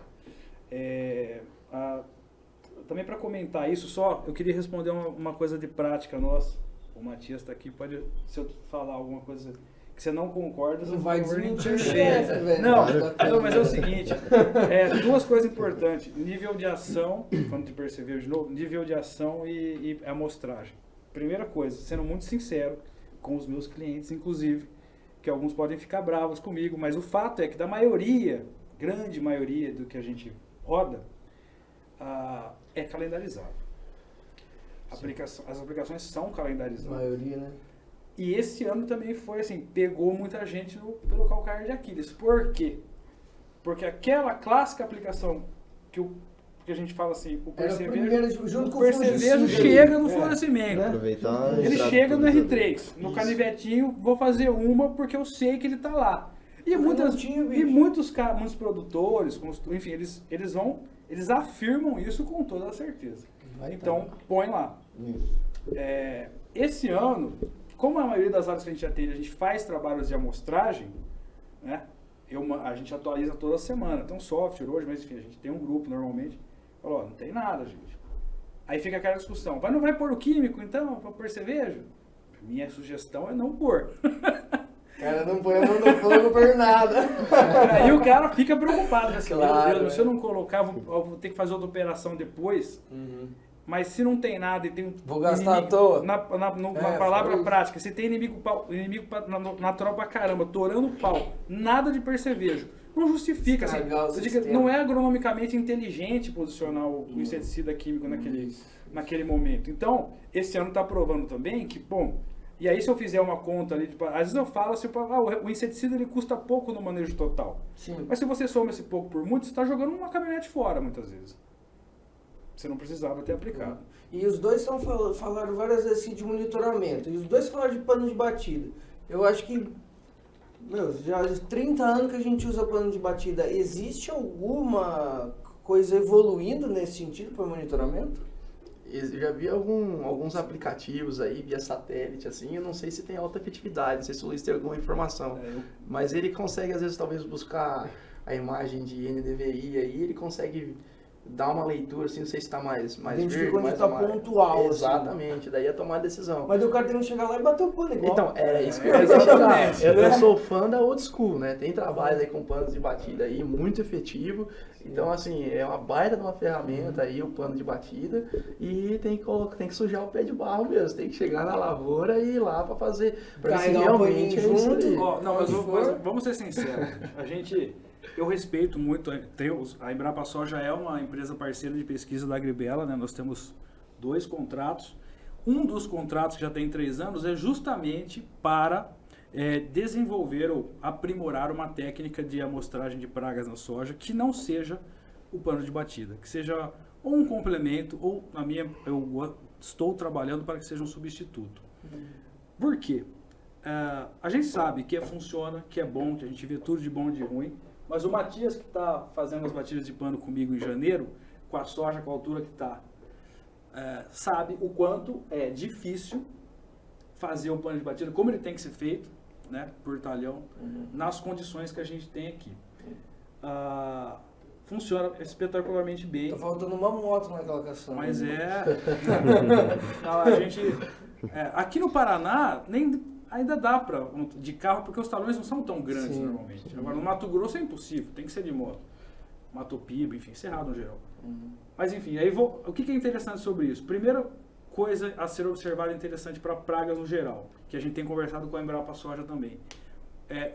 Também para comentar isso, eu queria responder uma coisa de prática nossa. O Matias está aqui, se eu falar alguma coisa que você não concorda, não vai desmentir o chefe, velho. Não, mas é o seguinte, 2 coisas importantes, nível de ação, quando te perceber de novo, nível de ação e amostragem. Primeira coisa, sendo muito sincero, com os meus clientes, inclusive, que alguns podem ficar bravos comigo, mas o fato é que da maioria, grande maioria do que a gente roda, é calendarizado. As aplicações são calendarizadas. A maioria, né? E esse ano também foi assim, pegou muita gente pelo calcanhar de Aquiles. Por quê? Porque aquela clássica aplicação que a gente fala assim, o percevejo chega no florescimento. Aproveitar Ele chega no R3, no canivetinho, vou fazer uma porque eu sei que ele está lá. E muitos produtores, enfim, eles afirmam isso com toda a certeza. Então, põe lá. Esse ano, como a maioria das áreas que a gente atende, a gente faz trabalhos de amostragem, né? A gente atualiza toda semana. Tem um software hoje, mas enfim, a gente tem um grupo normalmente. Falou, não tem nada, gente. Aí fica aquela discussão. Não vai pôr o químico, então, para pôr cerveja? Minha sugestão é não pôr. Cara, não põe a mão no fogo por nada. Aí o cara fica preocupado. Assim, claro, meu Deus, se eu não colocar, eu vou ter que fazer outra operação depois. Mas se não tem nada e tem um vou gastar à toa. Na palavra prática, se tem inimigo natural pra caramba, torando o pau, nada de percevejo. Não justifica, assim, não é agronomicamente inteligente posicionar o inseticida químico naquele momento. Então, esse ano está provando também que, bom, e aí se eu fizer uma conta ali, tipo, às vezes eu falo assim, o inseticida ele custa pouco no manejo total. Sim. Mas se você soma esse pouco por muito, você está jogando uma caminhonete fora, muitas vezes. Você não precisava ter aplicado. E os dois falaram várias vezes assim, de monitoramento. E os dois falaram de pano de batida. Eu acho que, já há 30 anos que a gente usa pano de batida. Existe alguma coisa evoluindo nesse sentido para monitoramento? Eu já vi alguns aplicativos aí via satélite, assim, eu não sei se tem alta efetividade, não sei se o Luiz tem alguma informação. Mas ele consegue, às vezes, talvez buscar a imagem de NDVI aí, ele consegue dar uma leitura, assim, não sei se está mais verde, mais está pontual. Exatamente, assim. Daí é tomar a decisão. Mas o cara tem que chegar lá e bater o pano igual. Então, é isso que eu ia chegar. Eu sou fã da old school, né? Tem trabalho aí com panos de batida aí, muito efetivo. Então, assim, é uma baita de uma ferramenta aí, o pano de batida. E tem que sujar o pé de barro mesmo. Tem que chegar na lavoura e ir lá para fazer. Para ver se realmente é isso aí. Mas vamos ser sinceros. Eu respeito muito, a Embrapa Soja é uma empresa parceira de pesquisa da Agribela, né? Nós temos 2 contratos. Um dos contratos que já tem 3 anos é justamente para desenvolver ou aprimorar uma técnica de amostragem de pragas na soja que não seja o pano de batida, que seja ou um complemento ou, eu estou trabalhando para que seja um substituto. Por quê? A gente sabe que funciona, que é bom, que a gente vê tudo de bom e de ruim. Mas o Matias, que está fazendo as batidas de pano comigo em janeiro, com a soja, com a altura que está, sabe o quanto é difícil fazer um pano de batida, como ele tem que ser feito, né, por talhão, nas condições que a gente tem aqui. Funciona espetacularmente bem. Tá faltando uma moto naquela cação. Mas a gente... aqui no Paraná, ainda dá de carro, porque os talões não são tão grandes normalmente. Agora, no Mato Grosso é impossível, tem que ser de moto. Mato Piba, enfim, Cerrado no geral. Mas enfim, o que é interessante sobre isso? Primeira coisa a ser observada interessante para pragas no geral, que a gente tem conversado com a Embrapa Soja também.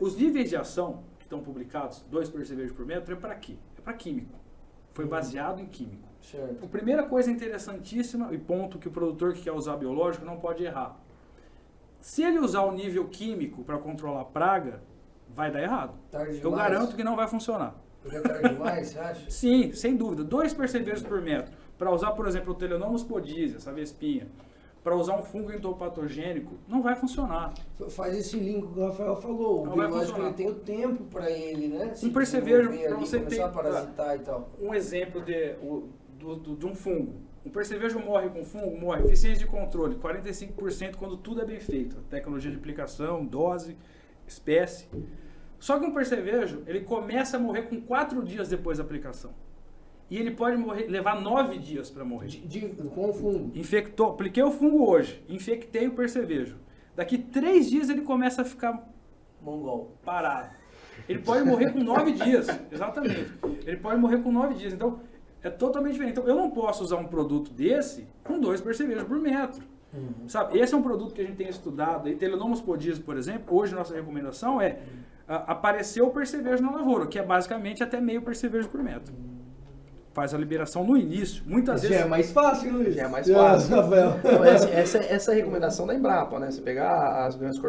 Os níveis de ação que estão publicados, 2 percevejos por metro, é para quê? É para químico. Foi baseado em químico. Certo. A primeira coisa interessantíssima, e ponto que o produtor que quer usar biológico não pode errar. Se ele usar o nível químico para controlar a praga, vai dar errado. Eu garanto que não vai funcionar. Porque é tarde demais, você acha? Sim, sem dúvida. 2 percevejos por metro. Para usar, por exemplo, o Telenomus podísia, essa vespinha, para usar um fungo endopatogênico, não vai funcionar. Faz esse link que o Rafael falou. O biológico ele tem o tempo para ele, né? Um percevejo, para você ter... a parasitar e tal. Um exemplo de um fungo. Um percevejo morre com fungo, morre. Eficiência de controle, 45% quando tudo é bem feito. Tecnologia de aplicação, dose, espécie. Só que um percevejo, ele começa a morrer com 4 dias depois da aplicação. E ele pode levar 9 dias para morrer. Com o fungo? Apliquei o fungo hoje, infectei o percevejo. Daqui 3 dias ele começa a ficar mongol, parado. Ele pode morrer com 9 dias, exatamente. Ele pode morrer com 9 dias. Então, é totalmente diferente. Então, eu não posso usar um produto desse com 2 percevejos por metro. Sabe? Esse é um produto que a gente tem estudado. E Telenomos podias, por exemplo, hoje nossa recomendação é aparecer o percevejo na lavoura, que é basicamente até meio percevejo por metro. Faz a liberação no início. Muitas vezes... Já é mais fácil, Luiz. Já é mais fácil. Rafael. Então, essa é a recomendação da Embrapa, né? Se pegar as grandes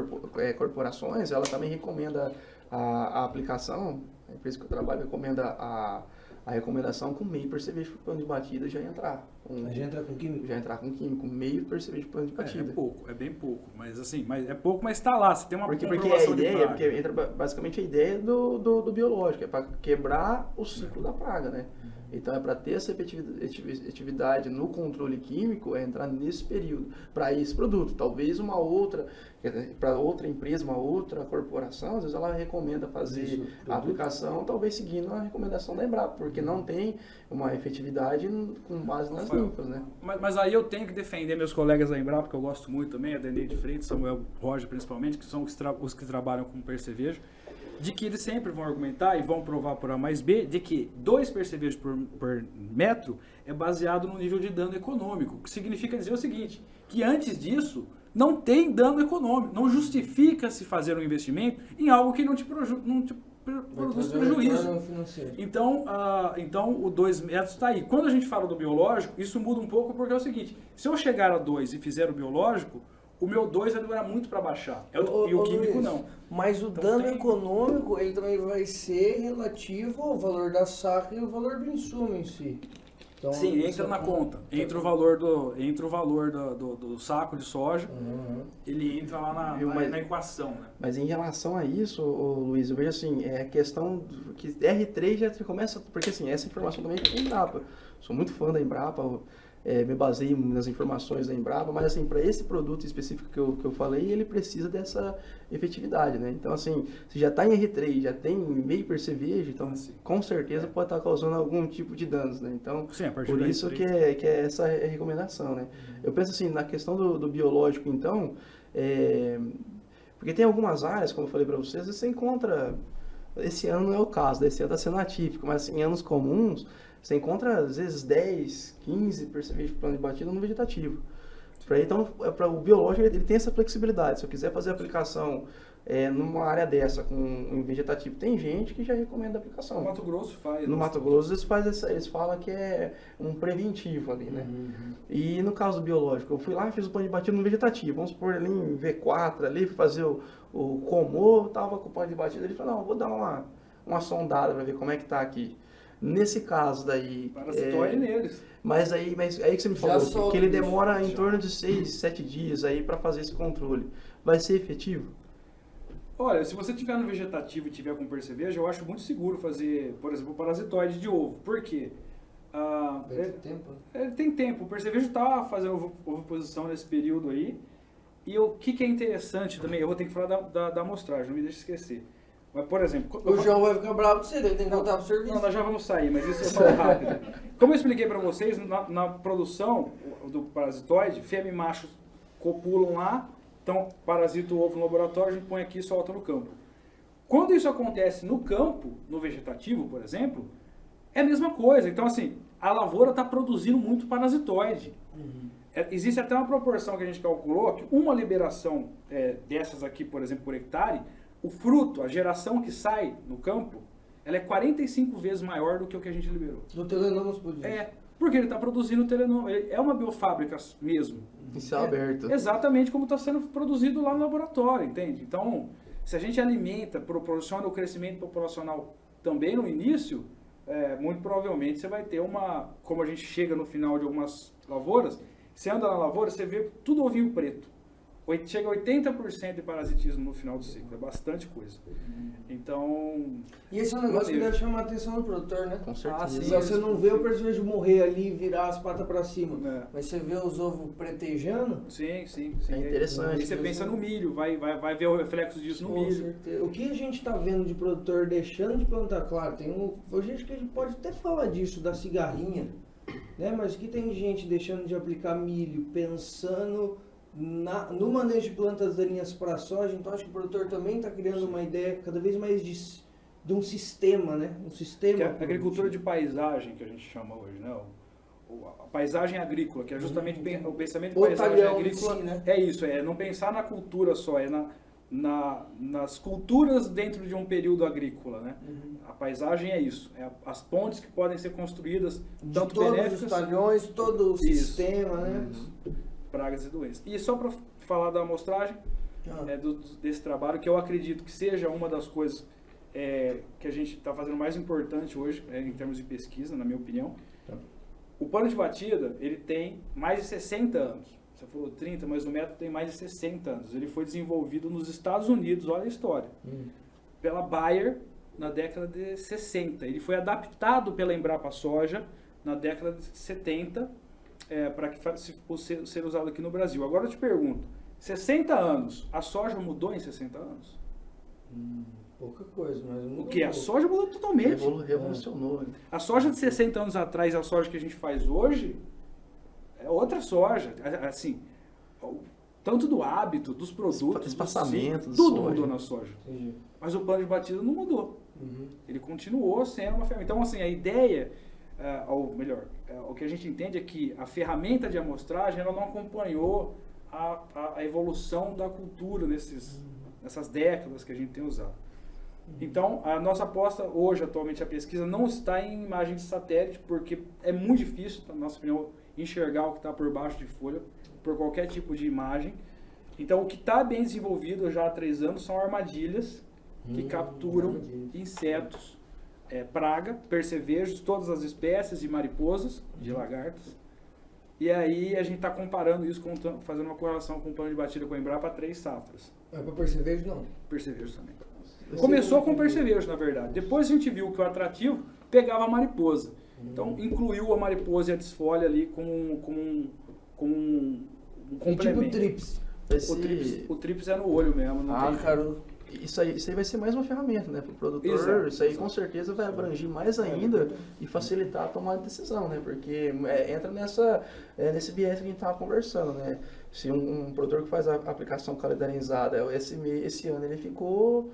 corporações, ela também recomenda a aplicação, a empresa que eu trabalho recomenda a recomendação com meio percevejo por plano de batida já entrar. Já entrar com químico? Já entrar com químico, meio percevejo por plano de batida. É pouco, é bem pouco. Mas assim, é pouco, mas está lá. Você tem uma porque comprovação de praga. Porque entra basicamente a ideia do biológico, é para quebrar o ciclo da praga, né? Então, é para ter essa efetividade no controle químico, é entrar nesse período, para esse produto. Talvez para outra empresa, uma outra corporação, às vezes ela recomenda fazer a aplicação, talvez seguindo a recomendação da Embrapa, porque não tem uma efetividade com base nas linfas, né? Mas aí eu tenho que defender meus colegas da Embrapa, que eu gosto muito também, a Denê de Freitas, Samuel Roger principalmente, que são os que trabalham com percevejo, de que eles sempre vão argumentar e vão provar por A mais B, de que 2 percevejos por metro é baseado no nível de dano econômico, o que significa dizer o seguinte, que antes disso não tem dano econômico, não justifica-se fazer um investimento em algo que não te produz prejuízo. Então, o 2 metros está aí. Quando a gente fala do biológico, isso muda um pouco porque é o seguinte, se eu chegar a 2 e fizer o biológico, o meu 2 vai demorar muito para baixar. E o químico Luiz, não. Mas o então, dano econômico, ele também vai ser relativo ao valor da saca e ao valor do insumo em si. Então, sim, entra na conta. Entra o valor do saco de soja, ele entra lá na equação. Né? Mas em relação a isso, Luiz, eu vejo assim, é a questão que R3 já começa, porque assim, essa informação também é da Embrapa. Sou muito fã da Embrapa, me baseio nas informações da Embrapa, mas assim, para esse produto específico que eu falei, ele precisa dessa efetividade, né? Então assim, se já está em R3, já tem meio percevejo, então com certeza pode estar causando algum tipo de danos, né? Então, sim, por isso que é essa recomendação, né? Eu penso assim, na questão do biológico, então, porque tem algumas áreas, como eu falei para vocês, você encontra, esse ano não é o caso, esse ano está sendo atípico, mas em anos comuns, você encontra, às vezes, 10, 15 percevejos por plano de batida no vegetativo. Então, o biológico ele tem essa flexibilidade. Se eu quiser fazer a aplicação numa área dessa, com um vegetativo, tem gente que já recomenda a aplicação. No Mato Grosso faz. No Mato Grosso eles falam que é um preventivo ali, né? E no caso do biológico, eu fui lá e fiz o plano de batida no vegetativo. Vamos supor ali em V4, ali, fazer o comor, tava com o plano de batida. Ele falou, não, vou dar uma sondada para ver como é que tá aqui. Nesse caso daí... Parasitoide neles. Mas aí que você me falou, que ele demora em torno de 6, 7 dias aí para fazer esse controle. Vai ser efetivo? Olha, se você tiver no vegetativo e tiver com percevejo, eu acho muito seguro fazer, por exemplo, parasitoide de ovo. Por quê? Ele tem tempo. O percevejo está fazendo oviposição nesse período aí. E o que é interessante também, eu vou ter que falar da amostragem, não me deixe esquecer. Mas, por exemplo... O João vai ficar bravo com você, ele tem que voltar pro serviço. Não, nós já vamos sair, mas isso eu falo rápido. Como eu expliquei para vocês, na produção do parasitoide, fêmea e macho copulam lá, então parasita o ovo no laboratório, a gente põe aqui e solta no campo. Quando isso acontece no campo, no vegetativo, por exemplo, é a mesma coisa. Então, assim, a lavoura está produzindo muito parasitoide. Existe até uma proporção que a gente calculou, que uma liberação dessas aqui, por exemplo, por hectare, o fruto, a geração que sai no campo, ela é 45 vezes maior do que o que a gente liberou. Do Telenomos podias. Porque ele está produzindo Telenomos. É uma biofábrica mesmo. Em céu aberto. Exatamente como está sendo produzido lá no laboratório, entende? Então, se a gente alimenta, proporciona o crescimento populacional também no início, muito provavelmente você vai ter como a gente chega no final de algumas lavouras, você anda na lavoura, você vê tudo ovinho preto. Chega a 80% de parasitismo no final do ciclo, é bastante coisa. Então... E esse é um negócio que deve chamar a atenção do produtor, né? Com certeza. Sim, você não vê o percevejo morrer ali e virar as patas para cima, mas você vê os ovos pretejando. Sim. É interessante. E você pensa no milho, vai ver o reflexo disso no milho. Certeza. O que a gente está vendo de produtor deixando de plantar, claro, tem gente que a gente pode até falar disso, da cigarrinha, né? Mas que tem gente deixando de aplicar milho, pensando... no manejo de plantas daninhas para soja, então acho que o produtor também está criando uma ideia cada vez mais de um sistema, né? Um sistema. Que é a agricultura de paisagem que a gente chama hoje, né? a paisagem agrícola, que é justamente o pensamento de O paisagem talhão em agrícola. si, né? É isso, é não pensar na cultura só, é nas culturas dentro de um período agrícola, né? A paisagem é isso, é as pontes que podem ser construídas, De tanto todos benéficas, os talhões, todo o Isso. sistema, né? pragas e doenças. E só para falar da amostragem, desse trabalho, que eu acredito que seja uma das coisas que a gente está fazendo mais importante hoje, em termos de pesquisa, na minha opinião. O pano de batida, ele tem mais de 60 anos. Você falou 30, mas o método tem mais de 60 anos. Ele foi desenvolvido nos Estados Unidos, olha a história, pela Bayer na década de 60. Ele foi adaptado pela Embrapa Soja na década de 70 para que fosse ser usado aqui no Brasil. Agora eu te pergunto, 60 anos, a soja mudou em 60 anos? Pouca coisa, mas O que? A soja mudou totalmente. Revolucionou. A soja de 60 anos atrás e a soja que a gente faz hoje é outra soja. Assim, tanto do hábito, dos produtos, espaçamento, tudo soja. mudou na soja. Entendi. Mas o plano de batida não mudou. Ele continuou sendo uma ferramenta. Então, assim, a ideia, ou melhor, o que a gente entende é que a ferramenta de amostragem ela não acompanhou a evolução da cultura nessas décadas que a gente tem usado. Então, a nossa aposta hoje, atualmente, a pesquisa não está em imagem de satélite, porque é muito difícil, na nossa opinião, enxergar o que está por baixo de folha, por qualquer tipo de imagem. Então, o que está bem desenvolvido já há 3 anos são armadilhas que capturam insetos, praga, percevejos, todas as espécies de mariposas, de lagartas. E aí a gente está comparando isso, fazendo uma correlação com o plano de batida com a Embrapa para 3 safras. Mas para percevejo, não. Percevejos também. Começou com percevejos, na verdade. Depois a gente viu que o atrativo pegava a mariposa. Então, incluiu a mariposa e a desfolha ali como um complemento. Tipo trips. O trips é no olho mesmo. Não tem... cara. Isso aí vai ser mais uma ferramenta, né, para o produtor. Exato, isso aí com certeza vai abranger mais ainda e facilitar a tomada de decisão, né, porque entra nesse viés que a gente estava conversando, né. Se um produtor que faz a aplicação calendarizada, esse ano ele ficou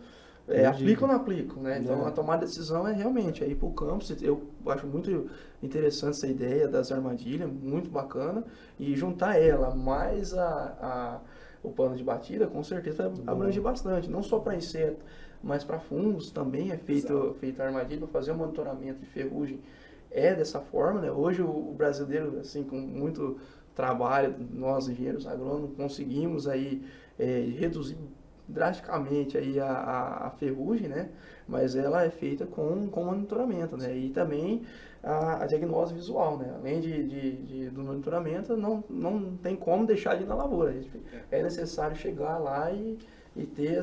aplica ou não aplica, né? Então a tomada de decisão é realmente ir para o campo. Eu acho muito interessante essa ideia das armadilhas, muito bacana, e juntar ela mais o plano de batida, com certeza vai abranger bastante, não só para inseto, mas para fungos também é feita a armadilha para fazer o monitoramento de ferrugem. É dessa forma, né? Hoje o brasileiro, assim, com muito trabalho, nós engenheiros agrônomos conseguimos aí reduzir drasticamente aí a ferrugem, né? Mas ela é feita com monitoramento, né? E também a diagnose visual, né? Além do monitoramento, não tem como deixar de ir na lavoura. É necessário chegar lá e ter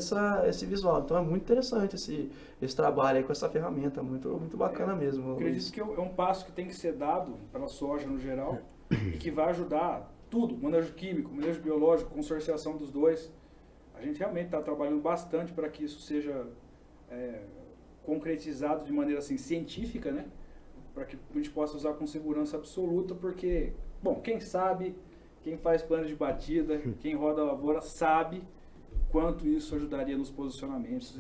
esse visual. Então é muito interessante esse trabalho aí com essa ferramenta, muito bacana mesmo. Eu acredito que é um passo que tem que ser dado pela soja no geral e que vai ajudar tudo, manejo químico, manejo biológico, consorciação dos dois. A gente realmente está trabalhando bastante para que isso seja concretizado de maneira assim, científica, né? Para que a gente possa usar com segurança absoluta, porque, bom, quem sabe, quem faz plano de batida, quem roda a lavoura, sabe quanto isso ajudaria nos posicionamentos.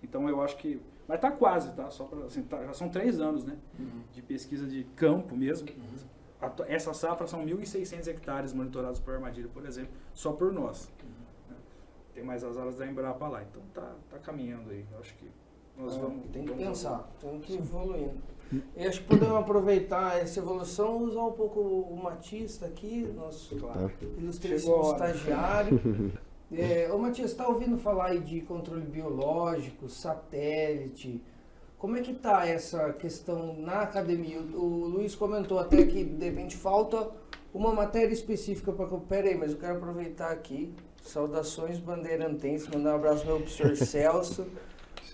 Então eu acho que... Mas está quase, tá? Só pra, assim, já são 3 anos, né? De pesquisa de campo mesmo. Essa safra são 1.600 hectares monitorados por armadilha, por exemplo, só por nós. Tem mais as áreas da Embrapa lá, então tá caminhando aí. Eu acho que nós vamos... Tem que pensar, tem que ir evoluindo. E acho que podemos aproveitar essa evolução, usar um pouco o Matias aqui, nosso ilustríssimo estagiário. Ô Matias, está ouvindo falar aí de controle biológico, satélite? Como é que está essa questão na academia? O Luiz comentou até que de repente falta uma matéria específica para... Pera aí, mas eu quero aproveitar aqui. Saudações bandeirantenses, mandar um abraço ao meu professor Celso,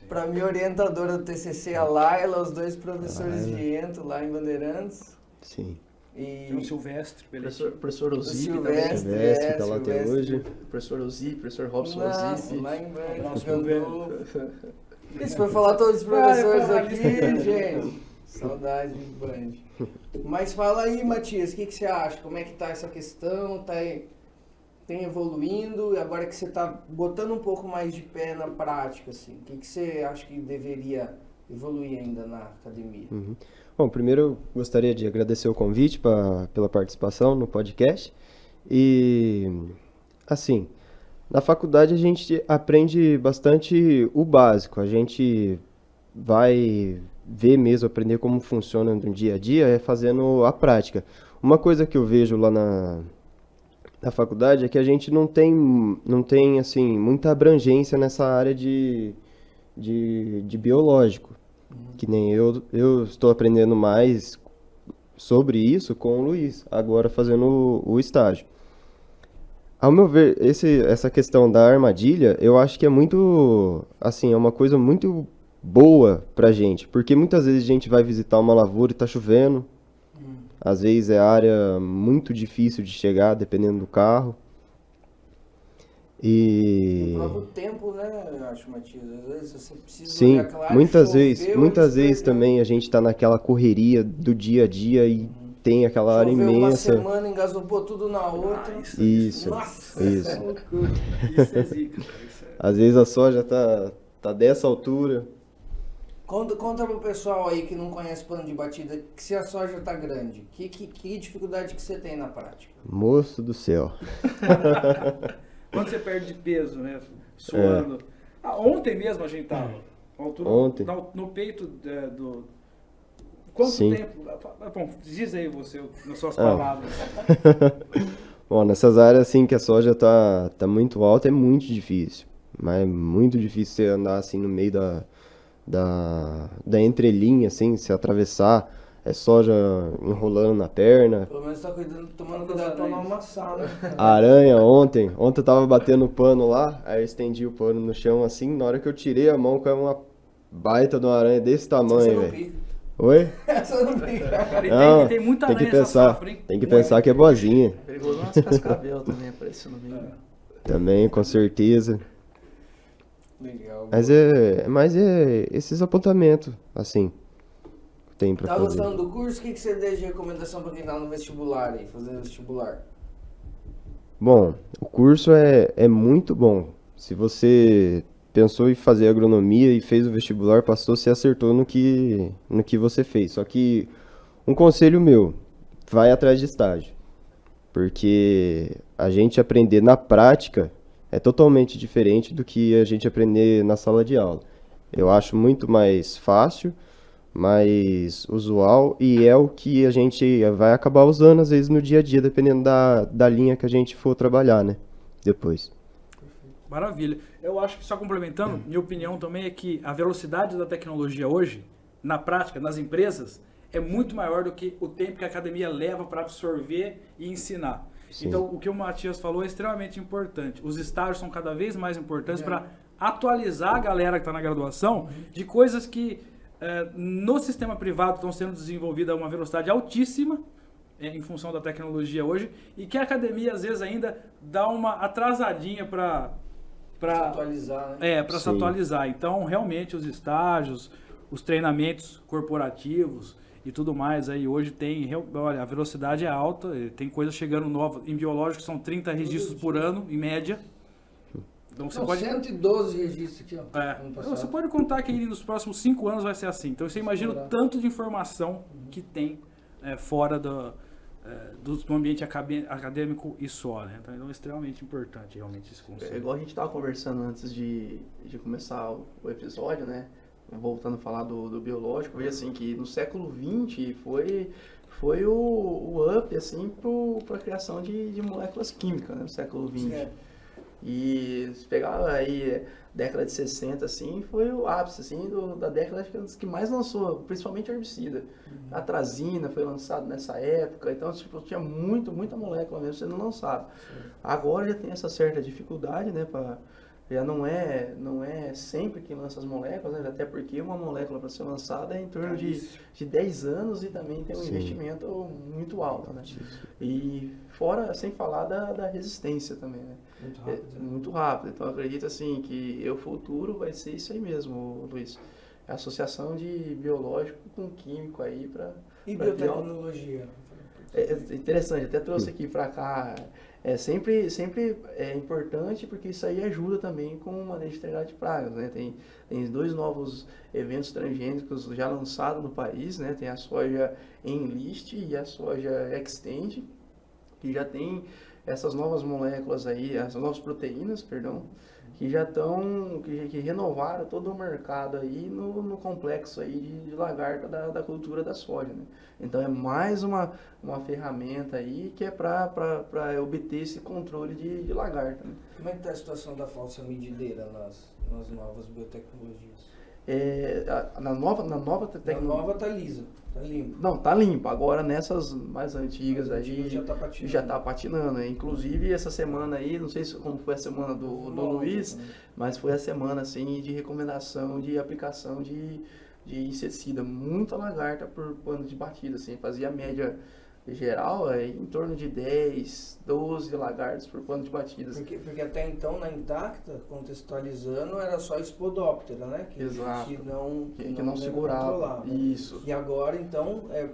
para minha orientadora do TCC, a Laila, os 2 professores de Ento lá em Bandeirantes. Sim. E o Silvestre, professor Ozip, Silvestre tá lá até hoje. Professor Ozip, professor Robson Ozip. Lá em Bandeirantes. Band. Isso foi falar todos os professores aqui, gente. Saudade de Band. Mas fala aí, Matias, o que você acha? Como é que tá essa questão? Tem evoluindo, e agora que você está botando um pouco mais de pé na prática, assim, o que você acha que deveria evoluir ainda na academia? Bom, primeiro eu gostaria de agradecer o convite pela participação no podcast. E, assim, na faculdade a gente aprende bastante o básico. A gente vai ver mesmo, aprender como funciona no dia a dia, é fazendo a prática. Uma coisa que eu vejo lá na faculdade é que a gente não tem assim, muita abrangência nessa área de biológico. Que nem eu estou aprendendo mais sobre isso com o Luiz, agora fazendo o estágio. Ao meu ver, essa questão da armadilha, eu acho que é muito, assim, é uma coisa muito boa pra gente, porque muitas vezes a gente vai visitar uma lavoura e tá chovendo, às vezes é área muito difícil de chegar, dependendo do carro. O próprio tempo, né, eu acho, Matias? Às vezes você precisa Sim, olhar claro, muitas choveu, vezes, muitas vezes perdeu. também a gente tá naquela correria do dia a dia e tem aquela área Choveu uma imensa. semana, engasopou tudo na outra. Isso, Nossa, isso. é loucura. Isso é zica, cara. Às vezes a soja tá dessa altura. Conta pro pessoal aí que não conhece plano de batida, que se a soja tá grande, que dificuldade que você tem na prática? Moço do céu. Quando você perde peso, né? Suando. Ontem mesmo a gente tava. Altura, Ontem. No peito do. Quanto Sim. tempo? Bom, diz aí você, nas suas palavras. Bom, nessas áreas assim que a soja tá muito alta é muito difícil. Mas é muito difícil você andar assim no meio da entrelinha, assim, se atravessar, é soja enrolando na perna. Pelo menos tá tomando cuidado pra não amassar, né? A aranha ontem eu tava batendo o pano lá, aí eu estendi o pano no chão assim, na hora que eu tirei a mão, caiu uma baita de uma aranha desse Você tamanho, não velho. pica. Oi? Essa não pica. Cara, Não, e tem muita tem que aranha nessa pensar, safra, hein? tem que pensar que é boazinha. Perigoso umas cascavel também aparecendo no meio. Também, com certeza. Legal. Mas é esses apontamentos, assim, que tem pra Tá fazer. gostando do curso? O que você deixa de recomendação pra quem tá no vestibular aí, fazendo vestibular? Bom, o curso é muito bom. Se você pensou em fazer agronomia e fez o vestibular, passou, você acertou no que você fez. Só que um conselho meu, vai atrás de estágio. Porque a gente aprender na prática é totalmente diferente do que a gente aprender na sala de aula. Eu acho muito mais fácil, mais usual e é o que a gente vai acabar usando às vezes no dia a dia, dependendo da linha que a gente for trabalhar, né? Depois. Maravilha. Eu acho que, só complementando, minha opinião também é que a velocidade da tecnologia hoje, na prática, nas empresas, é muito maior do que o tempo que a academia leva para absorver e ensinar. Sim. Então, o que o Matias falou é extremamente importante. Os estágios são cada vez mais importantes para atualizar a galera que está na graduação de coisas que no sistema privado estão sendo desenvolvidas a uma velocidade altíssima, em função da tecnologia hoje, e que a academia às vezes ainda dá uma atrasadinha para Se atualizar, né? para se Sim. atualizar. Então, realmente, os estágios, os treinamentos corporativos e tudo mais, aí hoje olha, a velocidade é alta, tem coisas chegando novas. Em biológico são 30 registros por ano, em média. Então, você São pode... 112 registros aqui, ó. É, ano passado. você pode contar que nos próximos 5 anos vai ser assim. Então você imagina o tanto de informação que tem fora do ambiente acadêmico e só, né? Então é extremamente importante realmente esse É conceito. igual a gente estava conversando antes de começar o episódio, né? Voltando a falar do biológico, veja assim que no século XX foi o up assim para a criação de moléculas químicas, né? No século XX. É. E se pegar aí década de 60 assim, foi o ápice assim da década que mais lançou, principalmente herbicida. A atrazina foi lançado nessa época, então tipo, tinha muita molécula mesmo sendo lançada. Agora já tem essa certa dificuldade, né, já não é sempre que lança as moléculas, né, até porque uma molécula para ser lançada é em torno de 10 anos e também tem um Sim. investimento muito alto, né? E fora, sem falar da resistência também, né? Muito rápido. É muito rápido. Então eu acredito assim que o futuro vai ser isso aí mesmo, Luiz. É a associação de biológico com químico aí para E biotecnologia? é interessante, até trouxe aqui para cá sempre é importante, porque isso aí ajuda também com o manejo integral de pragas, né? Tem 2 novos eventos transgênicos já lançados no país, né? Tem a soja Enlist e a soja Extend, que já tem essas novas moléculas aí, essas novas proteínas, perdão, que já estão, que renovaram todo o mercado aí no complexo aí de lagarta da cultura da soja, né? Então é mais uma ferramenta aí que é para obter esse controle de lagarta, né? Como é que está a situação da falsa medideira nas novas biotecnologias? Na nova A nova tá lisa, tá limpa. Não, tá limpo. Agora nessas mais antigas aí já tá patinando. já tá patinando, né? Inclusive essa semana aí, não sei como foi a semana do Luiz, mas foi a semana assim de recomendação de aplicação de inseticida. Muita lagarta por pano de batida, assim, fazia a média geral em torno de 10, 12 lagartos por pano de batida. Porque até então na Intacta, contextualizando, era só Spodoptera, né? Exato. Que não segurava. Isso. E agora, então, é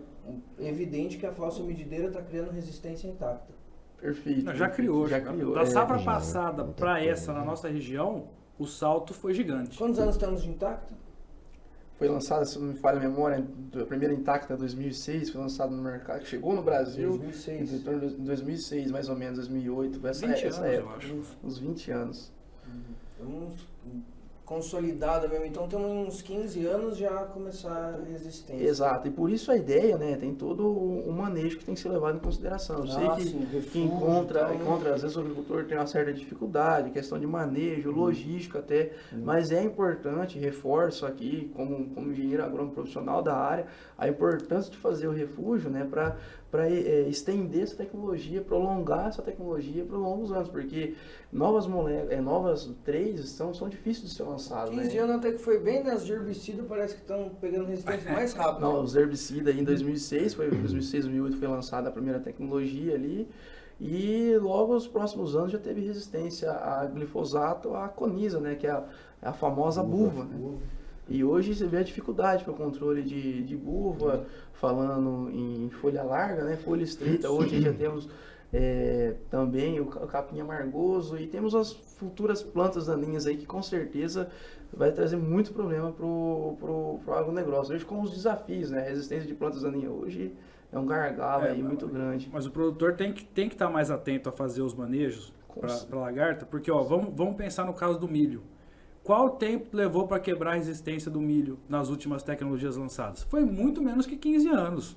evidente que a falsa medideira está criando resistência intacta. Perfeito. Não, já criou. Da safra passada para essa, na né? nossa região, o salto foi gigante. Quantos anos estamos de Intacta? Foi lançada, se não me falha a memória, a primeira Intacta 2006, foi lançada no mercado, chegou no Brasil 2006. em torno de 2006, mais ou menos, 2008, essa 20 anos, época, eu acho. uns 20 anos. Consolidada mesmo, então temos uns 15 anos já a começar a resistência. Exato, e por isso a ideia, né, tem todo o manejo que tem que ser levado em consideração. Eu sei que encontra, às vezes o agricultor tem uma certa dificuldade, questão de manejo, logística até, mas é importante, reforço aqui, como engenheiro agrônomo profissional da área, a importância de fazer o refúgio, né, para estender essa tecnologia, prolongar essa tecnologia por longos anos, porque novas três são difíceis de ser lançadas. 15 anos até que foi bem, né? Os herbicidas parece que estão pegando resistência mais rápido. Não, os herbicidas aí em 2006, 2008 foi lançada a primeira tecnologia ali, e logo nos próximos anos já teve resistência a glifosato, a coniza, né, que é a famosa buva, né? E hoje você vê a dificuldade para o controle de buva, falando em folha larga, né, folha estreita. Hoje já temos também o capim amargoso e temos as futuras plantas daninhas aí que com certeza vai trazer muito problema pro agronegócio. Hoje com os desafios, né, a resistência de plantas daninhas hoje é um gargalo aí muito grande. Mas o produtor tem que estar mais atento a fazer os manejos para lagarta, porque ó, vamos pensar no caso do milho. Qual tempo levou para quebrar a resistência do milho nas últimas tecnologias lançadas? Foi muito menos que 15 anos.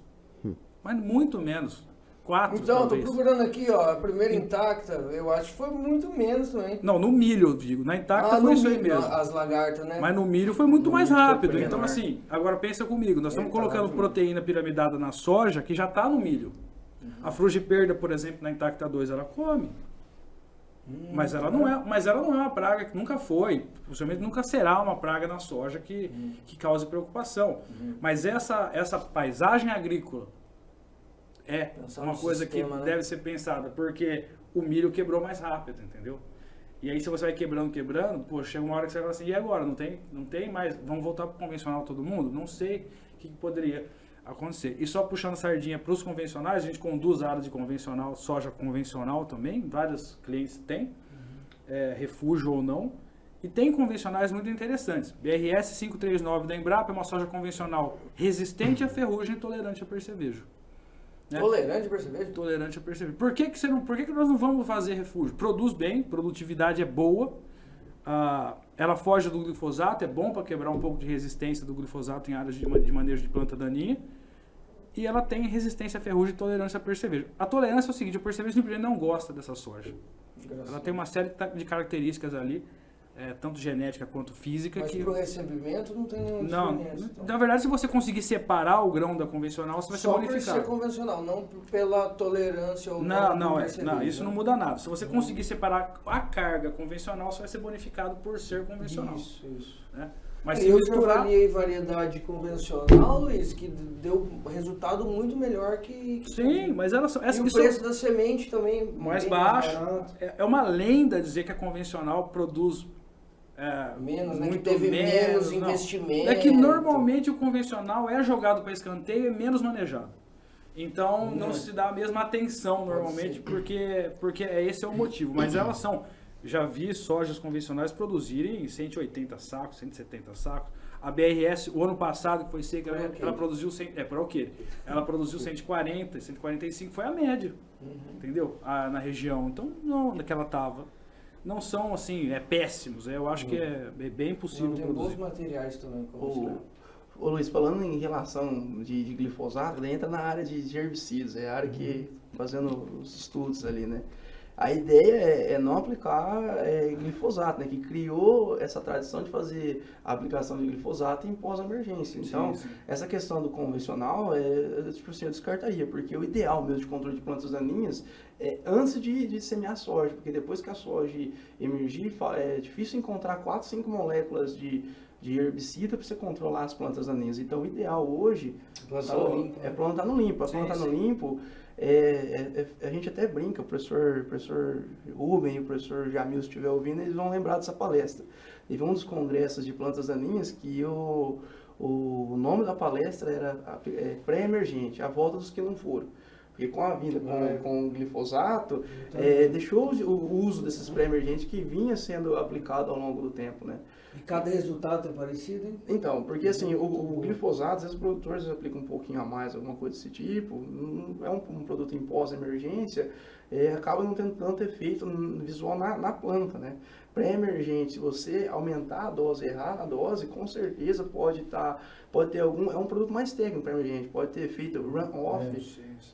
Mas muito menos. 4, então, talvez. Estou procurando aqui, ó, a primeira Intacta, eu acho que foi muito menos também. Não, no milho, eu digo. Na Intacta foi isso aí mesmo. As lagartas, né? Mas no milho foi muito mais rápido. Então, menor. assim, agora pensa comigo. Nós estamos colocando proteína piramidada na soja que já está no milho. A frugiperda, por exemplo, na Intacta 2, ela come. Mas ela não é uma praga que nunca foi, possivelmente nunca será uma praga na soja que cause preocupação. Mas essa paisagem agrícola é uma coisa que deve ser pensada, porque o milho quebrou mais rápido, entendeu? E aí se você vai quebrando, pô, chega uma hora que você vai falar assim, e agora? Não tem mais, vamos voltar para o convencional todo mundo? Não sei o que poderia acontecer. E só puxando sardinha para os convencionais, a gente conduz a área de convencional, soja convencional também, vários clientes têm, refúgio ou não, e tem convencionais muito interessantes. BRS 539 da Embrapa é uma soja convencional resistente à ferrugem e tolerante a percevejo. Né? Tolerante a percevejo? Tolerante a percevejo. Por que nós não vamos fazer refúgio? Produz bem, produtividade é boa, ela foge do glifosato, é bom para quebrar um pouco de resistência do glifosato em áreas de manejo de planta daninha. E ela tem resistência à ferrugem e tolerância a percevejo. A tolerância é o seguinte, o percevejo simplesmente não gosta dessa soja. Ela tem uma série de características ali, tanto genética quanto física. Mas para o recebimento não tem nenhuma diferença. Então. Na verdade, se você conseguir separar o grão da convencional, você vai ser bonificado. Só por ser convencional, não pela tolerância ou não, isso não muda nada. Se você conseguir separar a carga convencional, você vai ser bonificado por ser convencional. Isso. Né? Mas eu avaliei variedade convencional, Luiz, que deu resultado muito melhor que sim, mas ela e o preço da semente também mais baixo. É uma lenda dizer que a convencional produz menos, né? Muito que teve menos não. investimento. É que normalmente o convencional é jogado para escanteio e menos manejado. Então não se dá a mesma atenção normalmente, porque esse é o motivo. Mas elas são, já vi sojas convencionais produzirem 180 sacos, 170 sacos. A BRS, o ano passado, que foi seca, ela produziu, ela produziu 140, 145, foi a média, entendeu? Na região. Então, não, que ela estava. Não são, assim, péssimos. Eu acho que é bem possível tem produzir. bons materiais também. Ô Luiz, falando em relação de glifosato, ele entra na área de herbicidas, é a área que, fazendo os estudos ali, né? A ideia é não aplicar glifosato, né? Que criou essa tradição de fazer a aplicação de glifosato em pós-emergência. Então, essa questão do convencional, tipo assim, eu descartaria, porque o ideal mesmo de controle de plantas daninhas é antes de semear soja, porque depois que a soja emergir, é difícil encontrar 4, 5 moléculas de herbicida para você controlar as plantas daninhas. Então, o ideal hoje é plantar no limpo. Plantar no limpo, a gente até brinca, o professor Ruben e o professor Jamil, se estiver ouvindo, eles vão lembrar dessa palestra. Teve um dos congressos de plantas daninhas que o nome da palestra era pré-emergente, a volta dos que não foram. Porque com a vinda com o glifosato, deixou o uso desses pré-emergentes que vinha sendo aplicado ao longo do tempo, né? E cada resultado é parecido, hein? Então, porque assim, o glifosato, às vezes os produtores aplicam um pouquinho a mais, alguma coisa desse tipo, é um produto em pós-emergência, acaba não tendo tanto efeito visual na planta, né? Pré-emergente, se você aumentar a dose, errar a dose, com certeza pode ter algum, é um produto mais técnico pré-emergente, pode ter efeito run-off,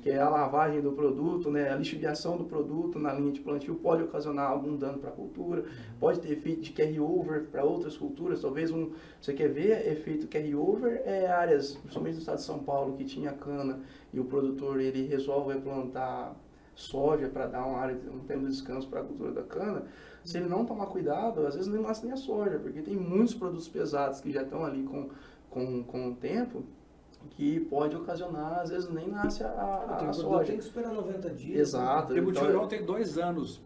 que é a lavagem do produto, né, a lixiviação do produto na linha de plantio, pode ocasionar algum dano para a cultura, pode ter efeito de carry-over para outras culturas, talvez você quer ver efeito carry-over, áreas, principalmente no estado de São Paulo, que tinha cana e o produtor ele resolve plantar soja para dar um tempo de descanso para a cultura da cana. Se ele não tomar cuidado, às vezes não nasce nem a soja, porque tem muitos produtos pesados que já estão ali com o tempo, que pode ocasionar, às vezes nem nasce a soja. Tem que esperar 90 dias. Exato. O tributirol tem 2 anos